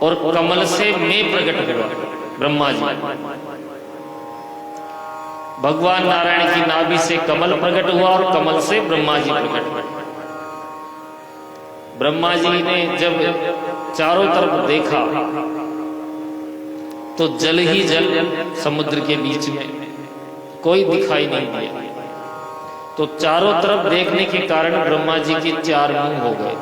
और कमल से मैं प्रकट हुआ ब्रह्मा जी। भगवान नारायण की नाभि से कमल प्रकट हुआ और कमल से ब्रह्मा जी प्रकट हुए। ब्रह्मा जी ने जब चारों तरफ देखा तो जल ही जल समुद्र के बीच में, कोई दिखाई नहीं दिया। तो चारों तरफ देखने के कारण ब्रह्मा जी के चार मुंह हो गए।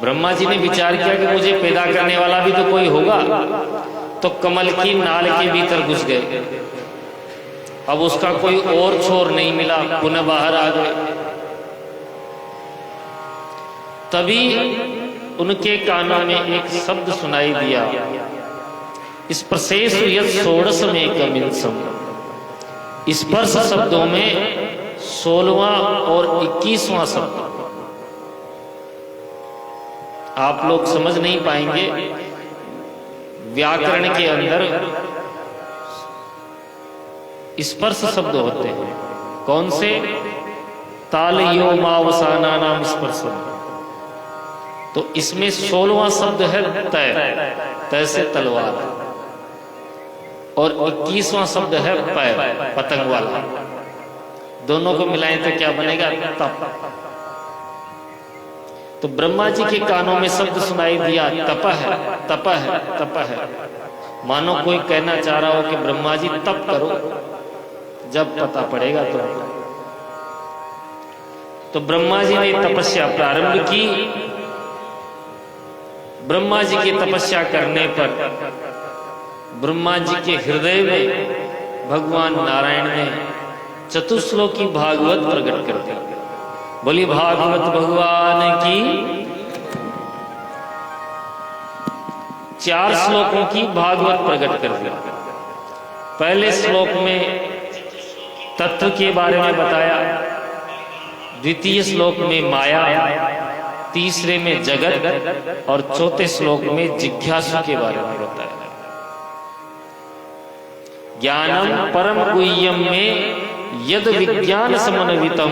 ब्रह्मा जी ने विचार किया कि मुझे पैदा करने वाला भी तो कोई होगा, तो कमल की नाल के भीतर घुस गए। अब उसका कोई और छोर नहीं मिला, पुनः बाहर आ गए। तभी उनके कानों में एक शब्द सुनाई दिया, स्पर्शेषु यत् षोडशमेकमिंसम्। स्पर्श शब्दों में 16वां और 21वां शब्द आप लोग समझ नहीं पाएंगे। व्याकरण के अंदर स्पर्श शब्द होते हैं। कौन से? ताल यो मावसाना नाम स्पर्शम। तो इसमें 16वां शब्द है तय, तय से तलवार, और 21वां शब्द है पैर, पतंग वाला। दोनों को मिलाएं तो क्या बनेगा? तप। तो ब्रह्मा जी के कानों में शब्द सुनाई दिया, तप है, तप है, तप है। मानो कोई कहना चाह रहा हो कि ब्रह्मा जी तप करो, जब पता पड़ेगा तो ब्रह्मा जी ने तपस्या प्रारंभ की। ब्रह्मा जी की तपस्या करने पर ब्रह्मा जी के हृदय में भगवान नारायण ने चतुश्लोकी भागवत प्रकट कर दिया। बोली भागवत भगवान की। 4 श्लोकों की भागवत प्रकट कर दिया। पहले श्लोक में तत्व के बारे में बताया, द्वितीय श्लोक में माया, तीसरे में जगत और चौथे श्लोक में जिज्ञासु के बारे में बताया। ज्ञानम परम गुह्यम में यद विज्ञान समन्वितम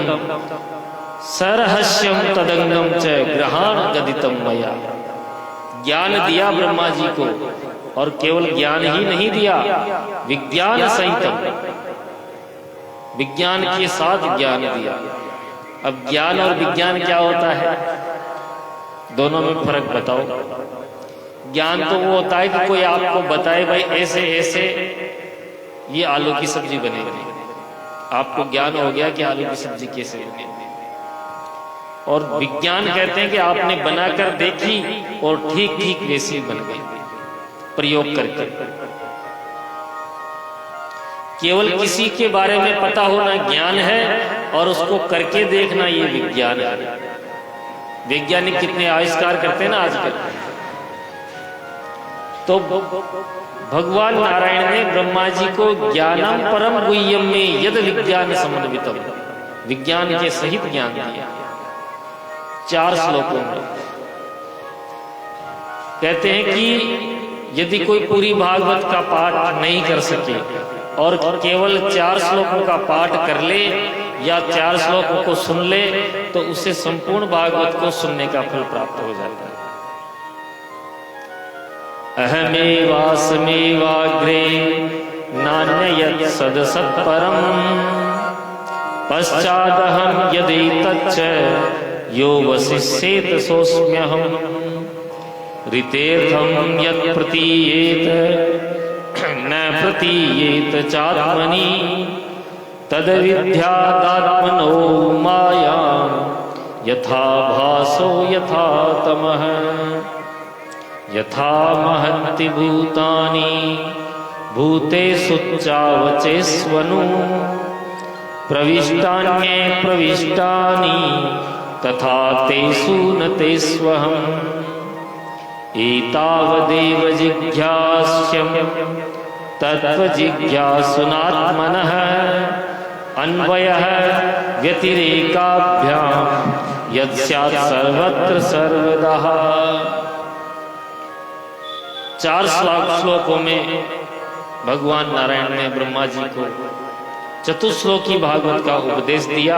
सरहस्यम तदंगम च ग्रहण गदितम मया। ज्ञान दिया ब्रह्मा जी को, और केवल ज्ञान ही नहीं दिया, विज्ञान सहितम, विज्ञान के साथ ज्ञान दिया। अब ज्ञान और विज्ञान क्या होता है? दोनों में फर्क बताओ। ज्ञान तो वो होता है कि कोई आपको बताए भाई ऐसे ऐसे ये आलू की सब्जी बनेगी, आपको ज्ञान हो गया कि आलू की सब्जी कैसे बनेगी। और विज्ञान कहते हैं कि आपने बनाकर देखी और ठीक ठीक वैसी बन गई, प्रयोग करके। केवल किसी के बारे में पता होना ज्ञान है, और उसको करके देखना ये विज्ञान है। वैज्ञानिक कितने आविष्कार करते हैं ना आजकल। तो भगवान नारायण ने ब्रह्मा जी को ज्ञानम परम गुह्यम में यद विज्ञान समन्वितम, विज्ञान के सहित ज्ञान दिया 4 श्लोकों में। कहते हैं कि यदि कोई पूरी भागवत का पाठ नहीं कर सके और केवल 4 श्लोकों का पाठ कर ले या 4 श्लोकों को सुन ले, तो उसे संपूर्ण भागवत को सुनने का फल प्राप्त हो जाता है। अहमेवास्मेवाग्रे नान्ययत् सदसत्परम् पश्चादहं यदेतच्च यो वसिष्येत सोऽस्म्यहम् ऋतेर्थं यत् प्रतीयेत न प्रतीयेत चात्मनि तद्विद्यादात्मनो मायां यथा भासो यथा तमः यथा महन्ति भूतानि भूतेषु चावचेष्वनु प्रविष्टान्ये प्रविष्टानि तथा तेषु न तेष्वहम् एतावदेव जिज्ञास्यम् तत्त्वजिज्ञासुनात्मनः अन्वयः व्यतिरेकाभ्यां यत्स्यात् सर्वत्र सर्वदा। 4 श्लोकों में भगवान नारायण ने ब्रह्मा जी को चतुश्लोकी भागवत का उपदेश दिया।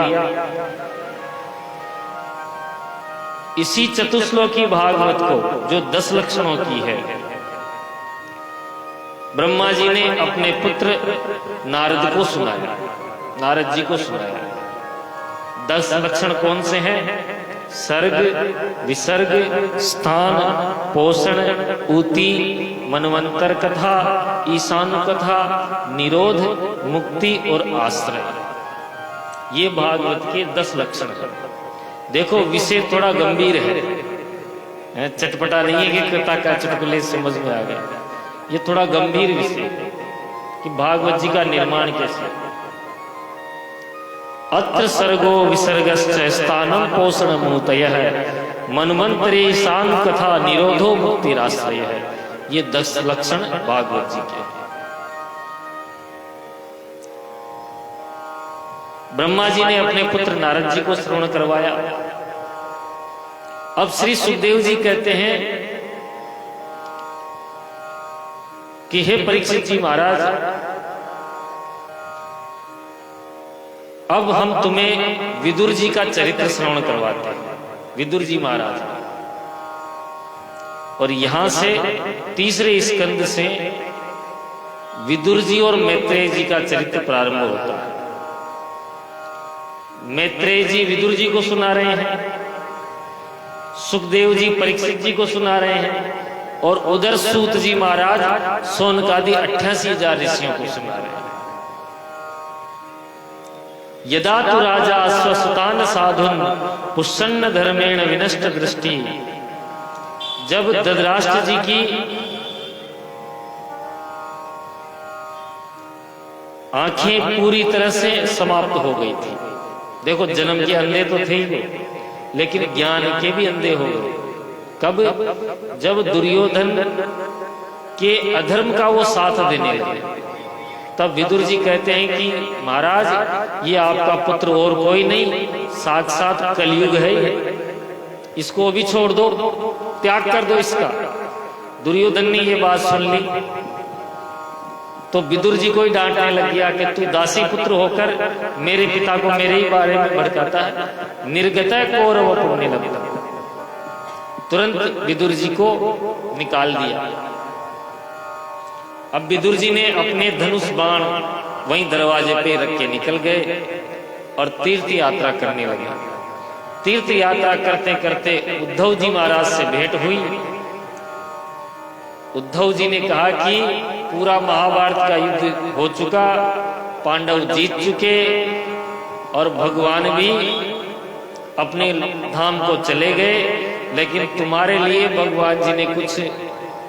इसी चतुश्लोकी भागवत को, जो 10 लक्षणों की है, ब्रह्मा जी ने अपने पुत्र नारद को सुनाया, नारद जी को सुनाया। 10 लक्षण कौन से हैं? सर्ग, विसर्ग, स्थान, पोषण, ऊति, मनवंतर कथा, ईशानु कथा, निरोध, मुक्ति और आश्रय। ये भागवत के 10 लक्षण हैं। देखो, विषय थोड़ा गंभीर है, चटपटा नहीं है कि कथा का चुटकुले समझ में आ गया। ये थोड़ा गंभीर विषय है कि भागवत जी का निर्माण कैसे। अत्र सर्गो विसर्गश्च स्थानम पोषण मूतयः मनमंत्रे ईशान कथा निरोधो मुक्तिराश्रय है। ये 10 लक्षण भागवत जी के। ब्रह्मा जी ने अपने पुत्र नारद जी को श्रवण करवाया। अब श्री सुखदेव जी कहते हैं कि हे परीक्षित जी महाराज, अब हम तुम्हें विदुर जी का चरित्र श्रवण करवाते हैं। विदुर जी महाराज, और यहां से 3रे स्कंद से विदुर जी और मैत्रेय जी का चरित्र प्रारंभ होता है। मैत्रेय जी विदुर जी को सुना रहे हैं, सुखदेव जी परीक्षित जी को सुना रहे हैं, और उधर सूत जी महाराज शौनकादि 88,000 ऋषियों को सुना रहे हैं। यदा तु राजा स्वसुतान साधुन पुष्सन्न धर्मेण विनष्ट दृष्टि। जब धृतराष्ट्र जी की आंखें पूरी तरह से समाप्त हो गई थी। देखो, जन्म के अंधे तो थे ही, लेकिन ज्ञान के भी अंधे हो गए। कब? जब दुर्योधन के अधर्म का वो साथ देने लगे। तब विदुर जी कहते हैं कि महाराज, ये आपका पुत्र और कोई नहीं, साक्षात कलयुग है ये, इसको भी छोड़ दो, त्याग कर दो इसका। दुर्योधन ने ये बात सुन ली तो विदुर जी को ही डांटने लग गया कि तू दासी पुत्र होकर मेरे पिता को मेरे ही बारे में भड़काता है, निर्गतः कौरव पुण्य लगता। तुरंत विदुर जी को निकाल दिया। अब विदुर जी ने अपने धनुष बाण वहीं दरवाजे पे रख के निकल गए और तीर्थ यात्रा करने लगे। तीर्थ यात्रा करते करते उद्धव जी महाराज से भेंट हुई। उद्धव जी ने कहा कि पूरा महाभारत का युद्ध हो चुका, पांडव जीत चुके और भगवान भी अपने धाम को चले गए, लेकिन तुम्हारे लिए भगवान जी ने कुछ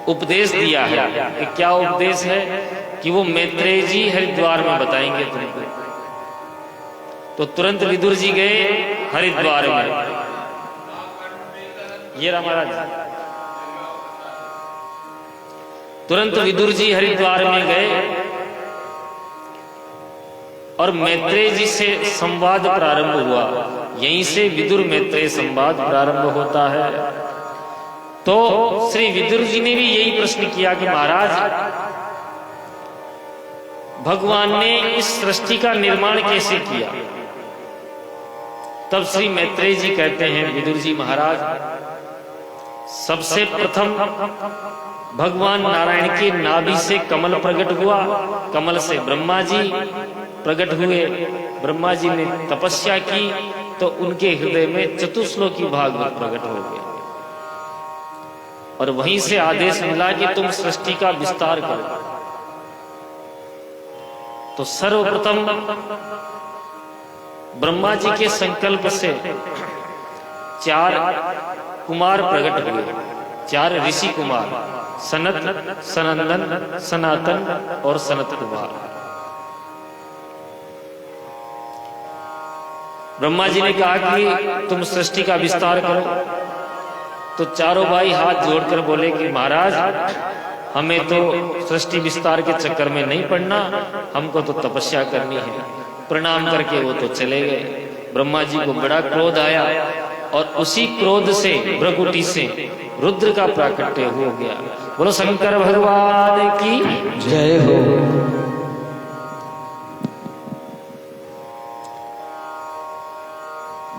उपदेश दिया है। कि क्या उपदेश है? कि वो मैत्रेय जी हरिद्वार में बताएंगे तुमको। तो तुरंत विदुर जी गए हरिद्वार में। ये रहा महाराज, तुरंत विदुर जी हरिद्वार में गए और मैत्रेय जी से संवाद प्रारंभ हुआ। यहीं से विदुर मैत्रेय संवाद प्रारंभ होता है। तो श्री विदुर जी ने भी यही प्रश्न किया कि महाराज, भगवान ने इस सृष्टि का निर्माण कैसे किया? तब श्री मैत्रेय जी कहते हैं, विदुर जी महाराज, सबसे प्रथम भगवान नारायण के नाभि से कमल प्रकट हुआ, कमल से ब्रह्मा जी प्रकट हुए। ब्रह्मा जी ने तपस्या की तो उनके हृदय में चतुश्लोकी भागवत प्रकट हो गया, और वहीं से आदेश मिला कि तुम सृष्टि का विस्तार करो। तो सर्वप्रथम ब्रह्मा जी के संकल्प से 4 कुमार प्रकट हुए, 4 ऋषि कुमार, सनत, सनंदन, सनातन और सनत कुमार। ब्रह्मा जी ने कहा कि तुम सृष्टि का विस्तार करो। तो चारों भाई हाथ जोड़कर बोले कि महाराज, हमें तो सृष्टि विस्तार के चक्कर में नहीं पड़ना, हमको तो तपस्या करनी है। प्रणाम करके वो तो चले गए। ब्रह्मा जी को बड़ा क्रोध आया और उसी क्रोध से भ्रकुटी से रुद्र का प्राकट्य हो गया। बोलो शंकर भगवान की जय हो।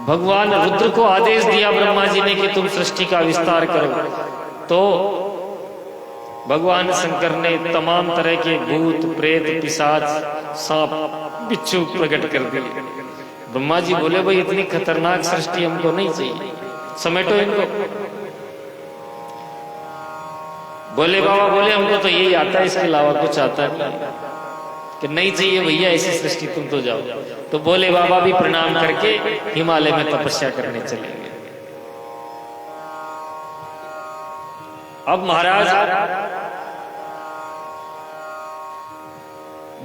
भगवान रुद्र को आदेश दिया ब्रह्मा जी ने कि तुम सृष्टि का विस्तार करो, तो भगवान शंकर ने तमाम तरह के भूत प्रेत पिशाच सांप बिच्छू प्रकट कर दिए। ब्रह्मा जी बोले भाई इतनी खतरनाक सृष्टि हमको नहीं चाहिए, समेटो इनको। बोले बाबा बोले हमको तो यही आता है, इसके अलावा कुछ आता नहीं, कि नहीं चाहिए भैया ऐसी सृष्टि, तुम तो जाओ। तो बोले बाबा भी प्रणाम करके हिमालय में तपस्या करने चले गए। अब महाराज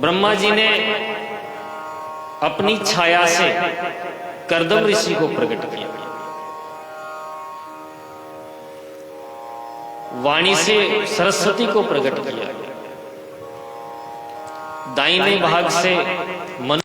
ब्रह्मा जी ने अपनी छाया से कर्दम ऋषि को प्रकट किया, वाणी से सरस्वती को प्रकट किया, दाहिने भाग से मनु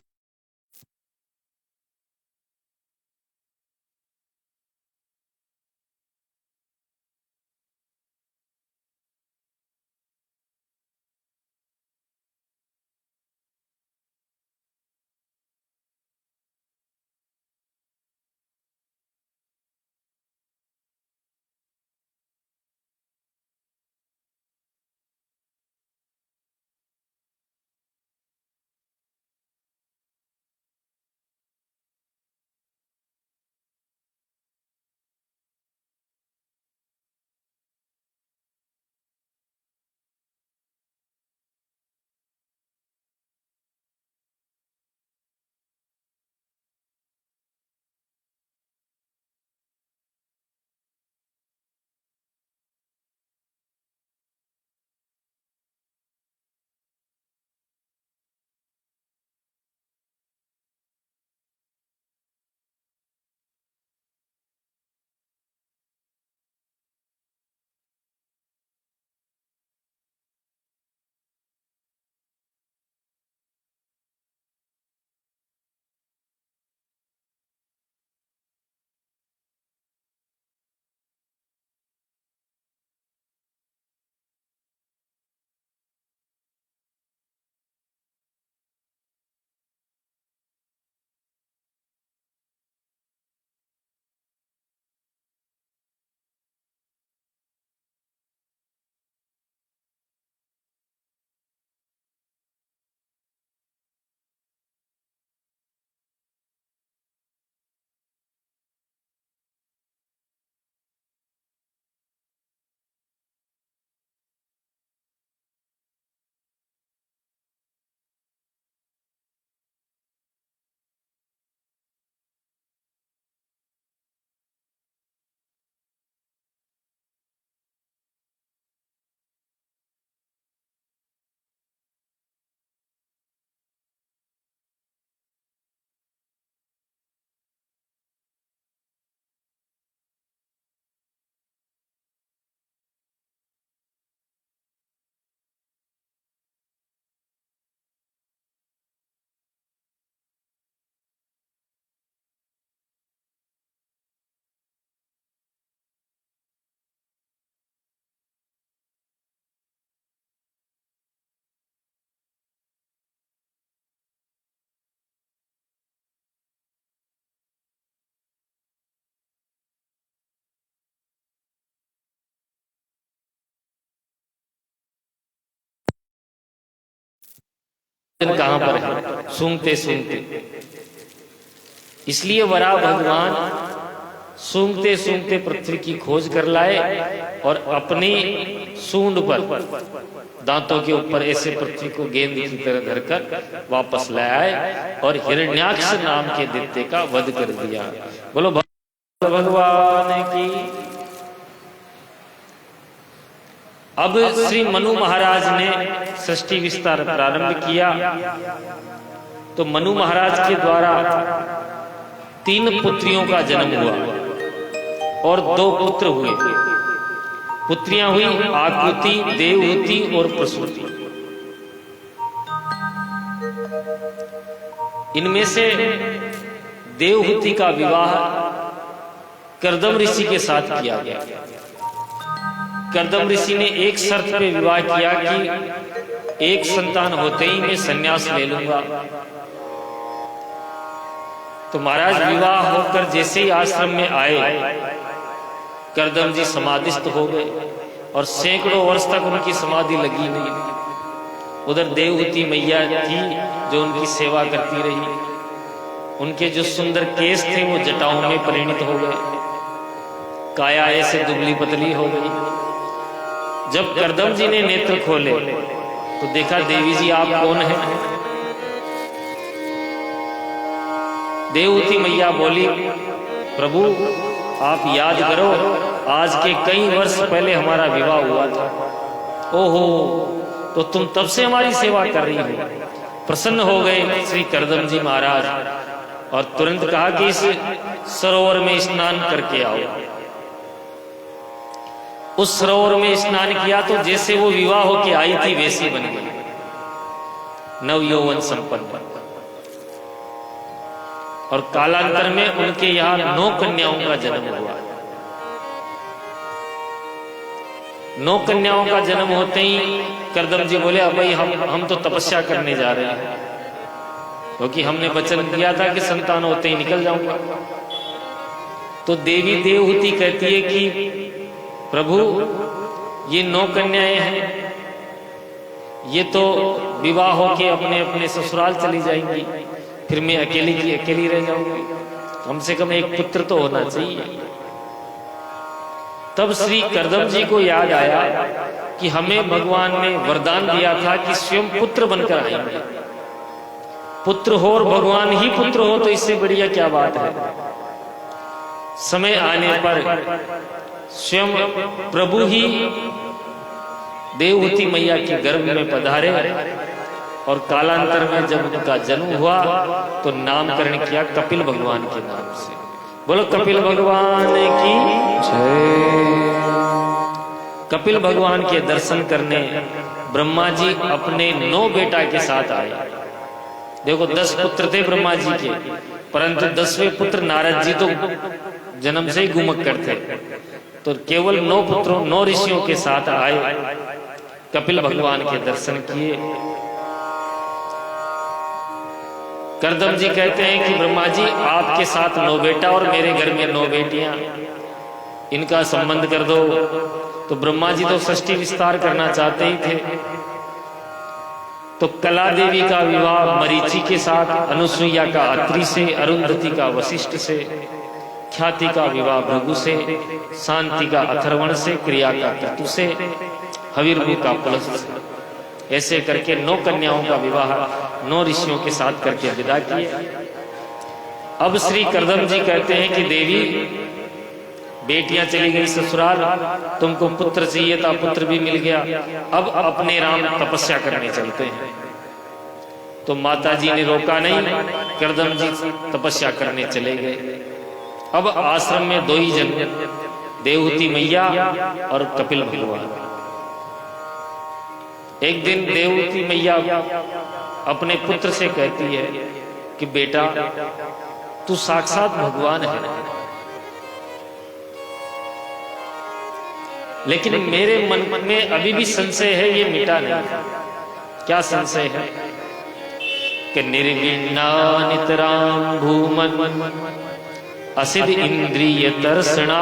कहां पर है, सूंघते सूंघते। इसलिए वराह भगवान सूंघते सूंघते पृथ्वी की खोज कर लाए और अपनी सूंड पर दांतों के ऊपर ऐसे पृथ्वी को गेंद की तरह धरकर वापस ले आए और हिरण्याक्ष नाम के दैत्य का वध कर दिया। बोलो भगवान की। अब श्री मनु महाराज ने सृष्टि विस्तार प्रारंभ किया, तो मनु महाराज के द्वारा 3 पुत्रियों का जन्म हुआ और 2 पुत्र हुए। पुत्रियां हुई आकृति, देवहूति और प्रसूति। इनमें से देवहूति का विवाह कर्दम ऋषि के साथ किया गया। कर्दम ऋषि ने एक शर्त पे विवाह किया कि एक संतान होते ही मैं संन्यास ले लूंगा। तो महाराज विवाह होकर जैसे ही आश्रम में आए, कर्दम जी समाधिस्थ हो गए और सैकड़ों वर्ष तक उनकी समाधि लगी नहीं। उधर देवहूति मैया थी जो उनकी सेवा करती रही। उनके जो सुंदर केस थे वो जटाओं में परिणत हो गए, काया ऐसे दुबली पतली हो गई। जब कर्दम जी ने नेत्र खोले तो देखा, देवी जी आप कौन हैं? देवहूति मैया बोली, प्रभु आप याद करो, आज के कई वर्ष पहले हमारा विवाह हुआ था। ओहो, तो तुम तब से हमारी सेवा कर रही हो। प्रसन्न हो गए श्री कर्दम जी महाराज और तुरंत कहा कि इस सरोवर में स्नान करके आओ। उस सरोवर में स्नान किया तो जैसे वो विवाह होके आई थी वैसी बन गई, नव यौवन संपन्न। और कालांतर में उनके यहाँ 9 कन्याओं का जन्म हुआ। 9 कन्याओं का जन्म होते ही कर्दम जी बोले, अब भाई हम तो तपस्या करने जा रहे हैं, क्योंकि हमने वचन दिया था कि संतान होते ही निकल जाऊंगा। तो देवी देवहूति कहती है कि प्रभु ये 9 कन्याएं हैं, ये तो विवाह होके अपने अपने ससुराल चली जाएंगी, फिर मैं अकेली की अकेली रह जाऊंगी। कम से कम एक पुत्र तो होना चाहिए। तब श्री कर्दम जी को याद आया कि हमें भगवान ने वरदान दिया था कि स्वयं पुत्र बनकर आएंगे। पुत्र हो और भगवान ही पुत्र हो तो इससे बढ़िया क्या बात है। समय आने पर स्वयं प्रभु ही देवहूति मैया के गर्भ में पधारे और कालांतर में जब उनका जन्म हुआ तो नामकरण किया कपिल भगवान के नाम से। बोलो कपिल भगवान की जय। कपिल भगवान के दर्शन करने ब्रह्मा जी अपने 9 बेटा के साथ आए। देखो 10 पुत्र थे ब्रह्मा जी के, परंतु 10वें पुत्र नारद जी तो जन्म से ही गुमक्कड़ थे, तो केवल 9 पुत्रों 9 ऋषियों के साथ आए, कपिल भगवान के दर्शन किए। कर्दम जी कहते हैं कि ब्रह्मा जी आपके साथ 9 बेटा और मेरे घर में 9 बेटियां, इनका संबंध कर दो। तो ब्रह्मा जी तो षष्ठी विस्तार करना चाहते ही थे। तो कला देवी का विवाह मरीचि के साथ, अनुसुईया का अत्रि से, अरुंधति का वशिष्ठ से, ख्याति का विवाह भृगु से, शांति का अथर्वण से, क्रिया का क्रतु से, हविर्भु का पुलस्त्य से। ऐसे करके 9 कन्याओं का विवाह 9 ऋषियों के साथ करके विदा किए। अब श्री कर्दम जी कहते हैं कि देवी बेटियां चली गई ससुराल, तुमको पुत्र चाहिए था, पुत्र भी मिल गया, अब अपने राम तपस्या करने चलते हैं। तो माता जी ने रोका नहीं, कर्दम जी तपस्या करने चले गए। अब आश्रम में 2 ही जन, देवहूति मैया और कपिल भगवान। एक दिन देवहूति मैया अपने पुत्र से कहती है कि बेटा तू साक्षात भगवान है, लेकिन मेरे मन में अभी भी संशय है, ये मिटा नहीं। क्या संशय है? कि निर्विण्णा नितरां भूमन् असिद्ध इंद्रिय तर्षणा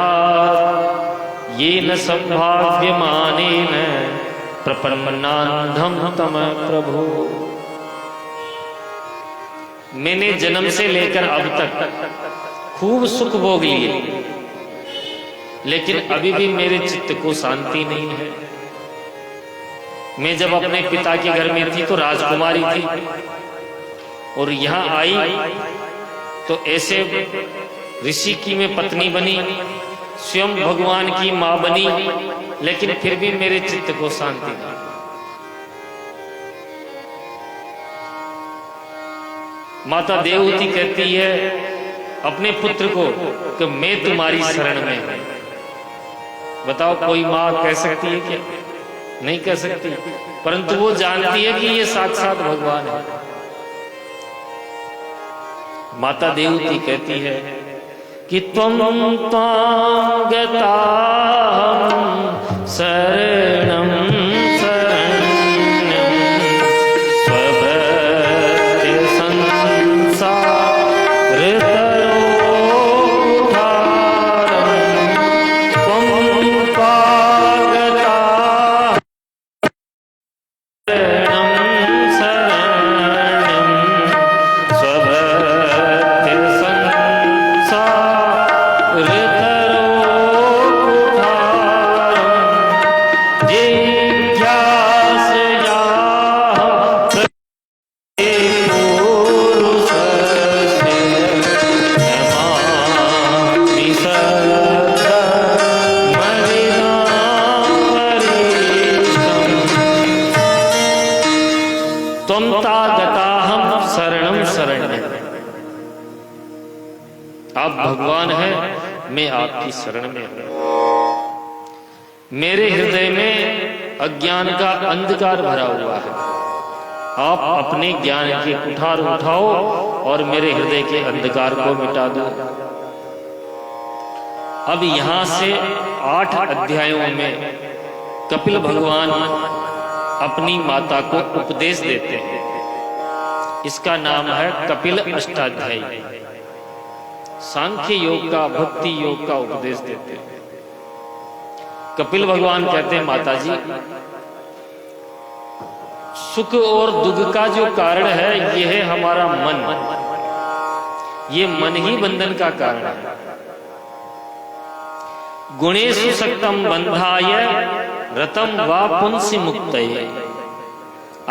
येन संभाव्यमानेन प्रपन्नान्धं तम प्रभु। मैंने जन्म से लेकर अब तक खूब सुख भोग लिए, लेकिन अभी भी मेरे चित्त को शांति नहीं है। मैं जब अपने पिता के घर में थी तो राजकुमारी थी, और यहाँ आई तो ऐसे ऋषि की मैं पत्नी बनी, स्वयं भगवान की मां बनी, लेकिन फिर भी मेरे चित्त को शांति नहीं। माता देवहूति कहती है अपने पुत्र को कि मैं तुम्हारी शरण में हूं। बताओ कोई मां कह सकती है क्या? नहीं कह सकती, परंतु वो जानती है कि ये साक्षात भगवान है। माता देवहूति कहती है कि त्वं त्वां गताहं शरणं शरण्यं स्वभक्ति संसारतरोद्धारं त्वं त्वां गताहं शरणं शरण्यं स्वभक्ति संसारतरोद्धारं जिज्ञासयाहं पुरुषस्य नमामि सर्वमरिणापरीक्षम् त्वं तागताहं शरणं शरण्यं। आप भगवान हैं, मैं आपकी शरण में हूं। मेरे हृदय में अज्ञान का अंधकार भरा हुआ है। आप अपने ज्ञान के कुठार उठाओ और मेरे हृदय के अंधकार को मिटा दो। अब यहां से 8 अध्यायों में कपिल भगवान अपनी माता को उपदेश देते हैं। इसका नाम है कपिल अष्टाध्यायी। सांख्य योग का, भक्ति योग का उपदेश देते हैं। कपिल भगवान कहते हैं, माता जी, सुख और दुख का जो कारण है यह है हमारा मन। ये मन ही बंधन का कारण है। गुणेषु सक्तम बंधाय रतम वा पुंसि मुक्तये।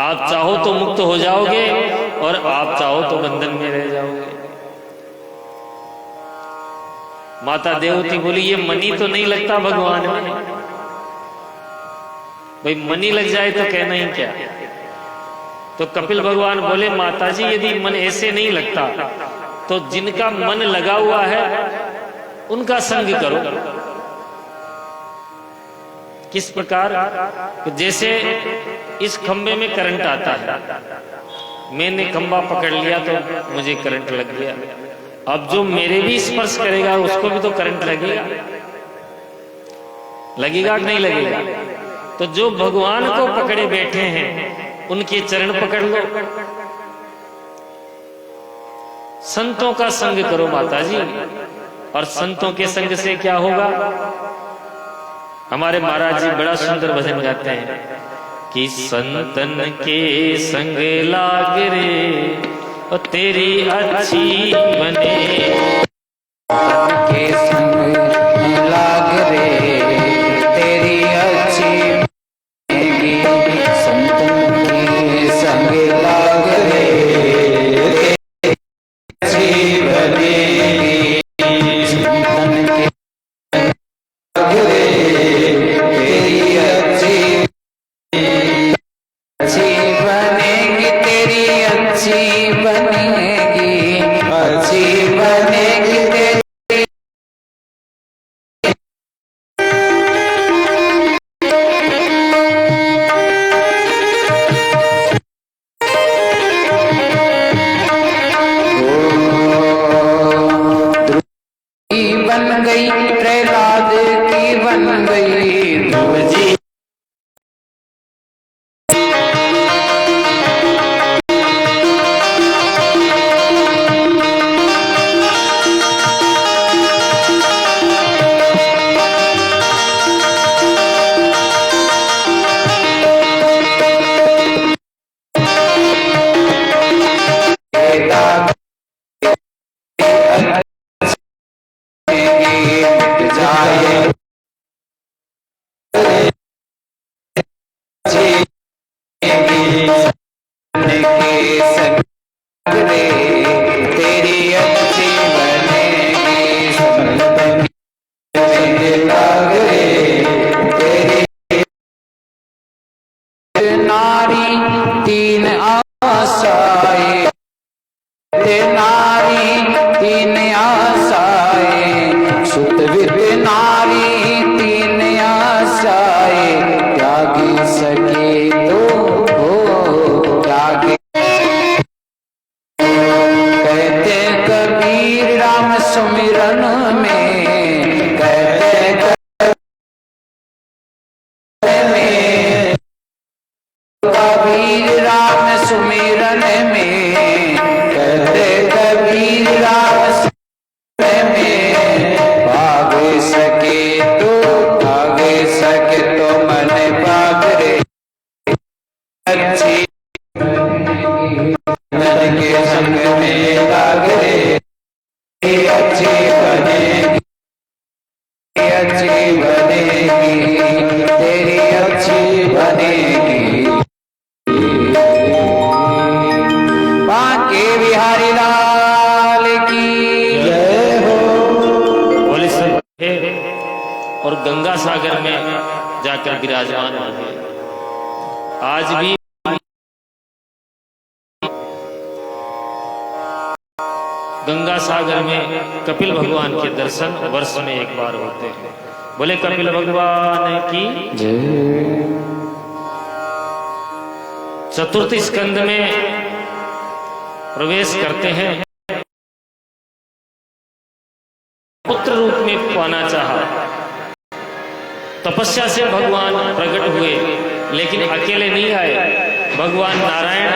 आप चाहो तो मुक्त हो जाओगे और आप चाहो तो बंधन में रह जाओगे। माता देवती बोली, ये मनी तो नहीं लगता भगवान में। भाई मनी लग जाए तो कहना ही क्या। तो कपिल भगवान बोले, माता जी, यदि मन ऐसे नहीं लगता तो जिनका मन लगा हुआ है उनका संग करो। किस प्रकार? जैसे इस खंबे में करंट आता है, मैंने खंबा पकड़ लिया तो मुझे करंट लग गया। अब जो मेरे भी स्पर्श करेगा उसको भी तो करंट लगेगा। लगेगा कि नहीं लगेगा? तो जो भगवान को पकड़े बैठे हैं उनके चरण पकड़ लो, संतों का संग करो माता जी। और संतों के संग से क्या होगा? हमारे महाराज जी बड़ा सुंदर भजन गाते हैं कि संतन के संग लाग रे और तेरी अच्छी बने। के संग लाग रे तेरी अच्छी बनेगी। संतन के संग लाग रे तेरी अच्छी बनेगी। संतन के लाग रे तेरी अच्छी बनेगी। तेरी अच्छी बनेगी। अच्छी बनेगी। कबीर राम सुमिरन में, कहते कबीर राम सुमिरन में, भाग सके तो मन भाग रे अच्छी मन के संग में लाग रे अच्छी बनेगी, अच्छी बनेगी, तेरी अच्छी बनेगी। बांके बिहारी लाल की जय हो। बोले सब और गंगा सागर में जाकर विराजमान हो गए। आज भी गंगा सागर में कपिल भगवान के दर्शन वर्ष में एक बार होते हैं। बोले कपिल भगवान की जय। चतुर्थ स्कंद में प्रवेश करते हैं। पुत्र रूप में पाना चाहा, तपस्या से भगवान प्रकट हुए, लेकिन अकेले नहीं आए। भगवान नारायण,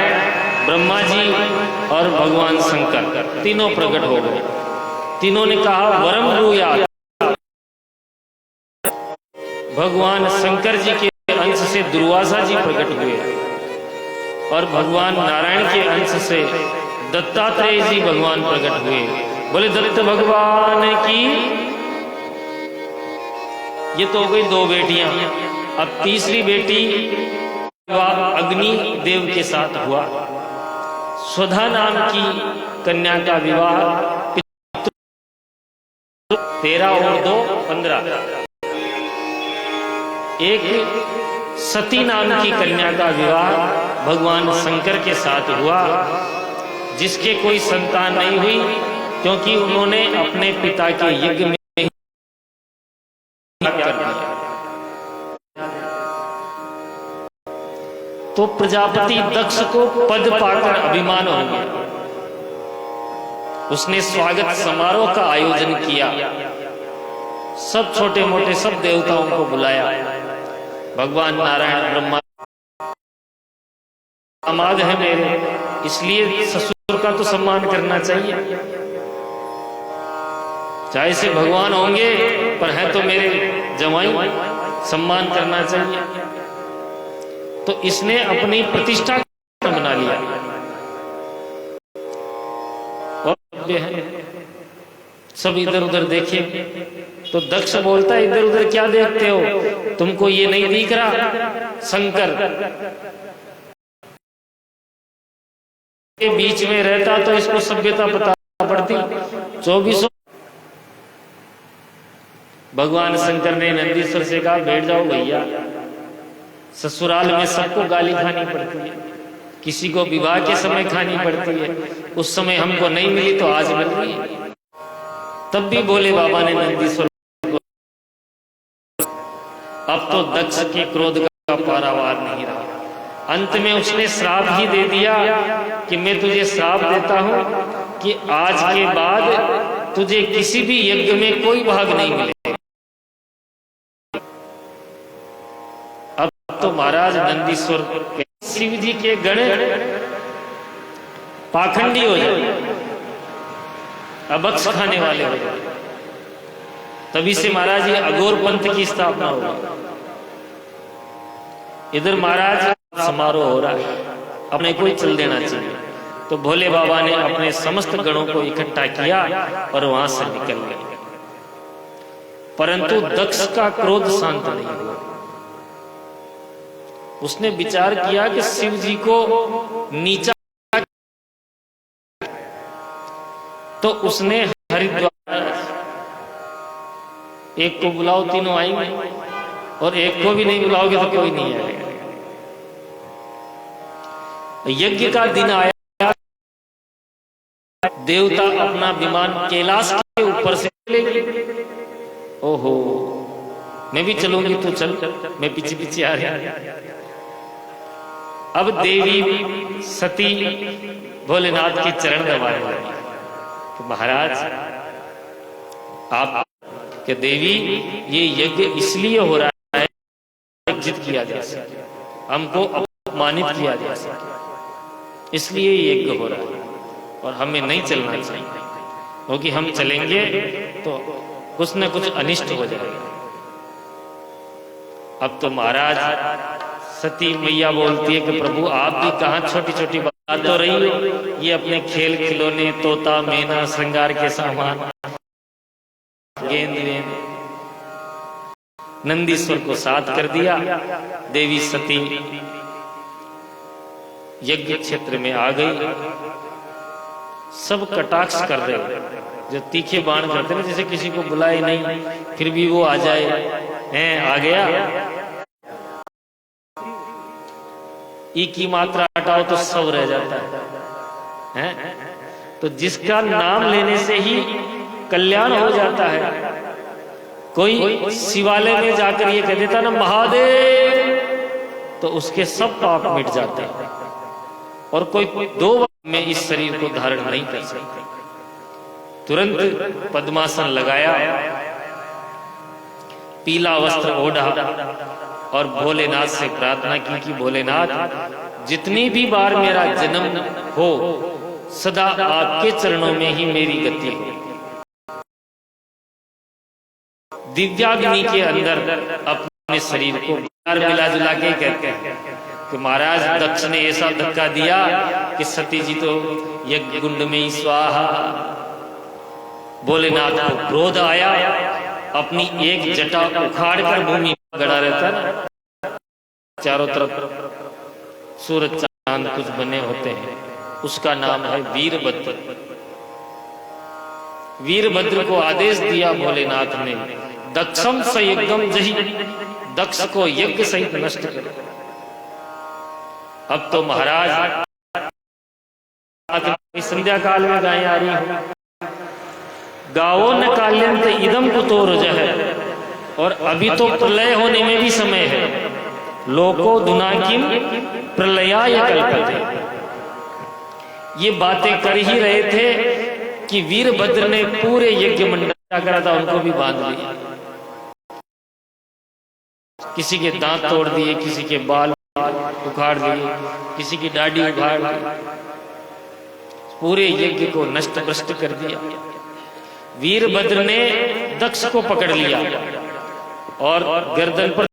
ब्रह्मा जी और भगवान शंकर तीनों प्रकट हो गए। तीनों ने कहा वरम ब्रूयात्। भगवान शंकर जी के अंश से दुर्वासा जी प्रकट हुए और भगवान नारायण के अंश से दत्तात्रेय जी भगवान प्रकट हुए। बोले दत्त भगवान की। ये तो हो गई दो बेटियां। अब तीसरी बेटी अग्नि देव के साथ हुआ। स्वधा नाम की कन्या का विवाह 13 और 2 15। एक सती नाम की कन्या का विवाह भगवान शंकर के साथ हुआ, जिसके कोई संतान नहीं हुई, क्योंकि उन्होंने अपने पिता के यज्ञ में कर दिया। तो प्रजापति दक्ष को पद पाकर अभिमान हो गया। उसने स्वागत समारोह का आयोजन किया। सब छोटे मोटे सब देवताओं को बुलाया। भगवान नारायण, ब्रह्मा दामाद है मेरे, इसलिए ससुर का तो सम्मान करना चाहिए। चाहे से भगवान होंगे पर है तो मेरे जमाई, सम्मान करना चाहिए। तो इसने अपनी प्रतिष्ठा बना लिया। और सब इधर उधर देखे तो दक्ष बोलता है इधर उधर क्या देखते हो, तुमको ये नहीं दिख रहा शंकर के बीच में रहता तो इसको सभ्यता पता पड़ती। 24 भगवान शंकर ने नंदीश्वर से कहा बैठ जाओ भैया, ससुराल में सबको गाली खानी पड़ती है, किसी को विवाह के समय खानी पड़ती है, उस समय हमको नहीं मिली तो आज मिल रही है। तब भी बोले बाबा ने नंदीश्वर को, अब तो दक्ष के क्रोध का पारावार नहीं रहा। अंत में उसने श्राप ही दे दिया कि मैं तुझे श्राप देता हूं कि आज के बाद तुझे किसी भी यज्ञ में कोई भाग नहीं मिले। तो महाराज नंदीश्वर शिव जी के गण पाखंडी हो जाए, अबक्ष खाने वाले हो जाए। तभी से महाराज ये अघोर पंथ की स्थापना होगी। इधर महाराज समारोह हो रहा है, अपने को ही चल देना चाहिए। तो भोले बाबा ने अपने समस्त गणों को इकट्ठा किया और वहां से निकल गए। परंतु दक्ष का क्रोध शांत नहीं हुआ। उसने विचार किया कि शिव जी को नीचा, तो उसने हरिद्वार एक को बुलाओ तीनों आएंगे, और एक को भी नहीं बुलाओगे तो कोई नहीं आएगा। यज्ञ का दिन आया, देवता अपना विमान कैलाश के ऊपर से चले। ओहो, मैं भी चलूंगी तो चल, मैं पीछे पीछे आ रहा। अब देवी सती भोलेनाथ के चरण दबाए लगी कि महाराज आप के देवी, ये यज्ञ इसलिए हो रहा है अर्जित किया जा सके, हमको अपमानित किया जा सके, इसलिए यज्ञ हो रहा है। और हमें नहीं चलना चाहिए, क्योंकि हम चलेंगे तो कुछ न कुछ अनिष्ट हो जाएगा। अब तो महाराज सती मैया बोलती है कि प्रभु आप भी कहाँ छोटी छोटी बात तो रही हो, ये अपने खेल खिलौने, तोता मैना, श्रृंगार के सामान, गेंद वेंद, नंदीश्वर को साथ कर दिया। देवी सती यज्ञ क्षेत्र में आ गई। सब कटाक्ष कर रहे, जो तीखे बाण करते हैं, जैसे किसी को बुलाए नहीं फिर भी वो आ जाए, हैं आ गया। ई की मात्रा हटाओ तो सब रह जाता है, हैं? तो जिसका नाम लेने से ही कल्याण हो जाता है। कोई शिवालय में जाकर ये कह देता ना महादेव, तो उसके सब पाप मिट जाते हैं। और कोई 2 बार में इस शरीर को धारण नहीं कर सकता। तुरंत पद्मासन लगाया, पीला वस्त्र ओढ़ा और भोलेनाथ से प्रार्थना की कि भोलेनाथ जितनी भी बार मेरा जन्म हो, सदा आपके चरणों में ही मेरी गति हो। दिव्याग्नि के अंदर अपने शरीर को मिला जुला के कहते हैं कि महाराज दक्ष ने ऐसा धक्का दिया कि सती जी तो यज्ञ कुंड में ही स्वाहा। भोलेनाथ को क्रोध आया, अपनी एक जटा उखाड़ कर भूमि गड़ा रहता है, चारों तरफ सूरज चांद कुछ बने होते हैं, उसका नाम है वीरभद्र। वीरभद्र को आदेश दिया भोलेनाथ ने, दक्षम स यज्ञम जही, दक्ष को यज्ञ सहित नष्ट कर। अब तो महाराज संध्या काल में गायें आ रही हो, गावो न काल्यंत इदम कुतो रुजह, और अभी तो प्रलय होने में भी समय है। लोको दुनाकिम प्रलयाय कल्पते। ये बातें कर ही रहे थे कि वीरभद्र ने पूरे यज्ञ मंडल क्या करा था, उनको भी बांध लिया। किसी के दांत तोड़ दिए, किसी के बाल उखाड़ दिए, किसी की दाढ़ी उखाड़ दी, पूरे यज्ञ को नष्ट भ्रष्ट कर दिया। वीरभद्र ने दक्ष को पकड़ लिया और गर्दन पर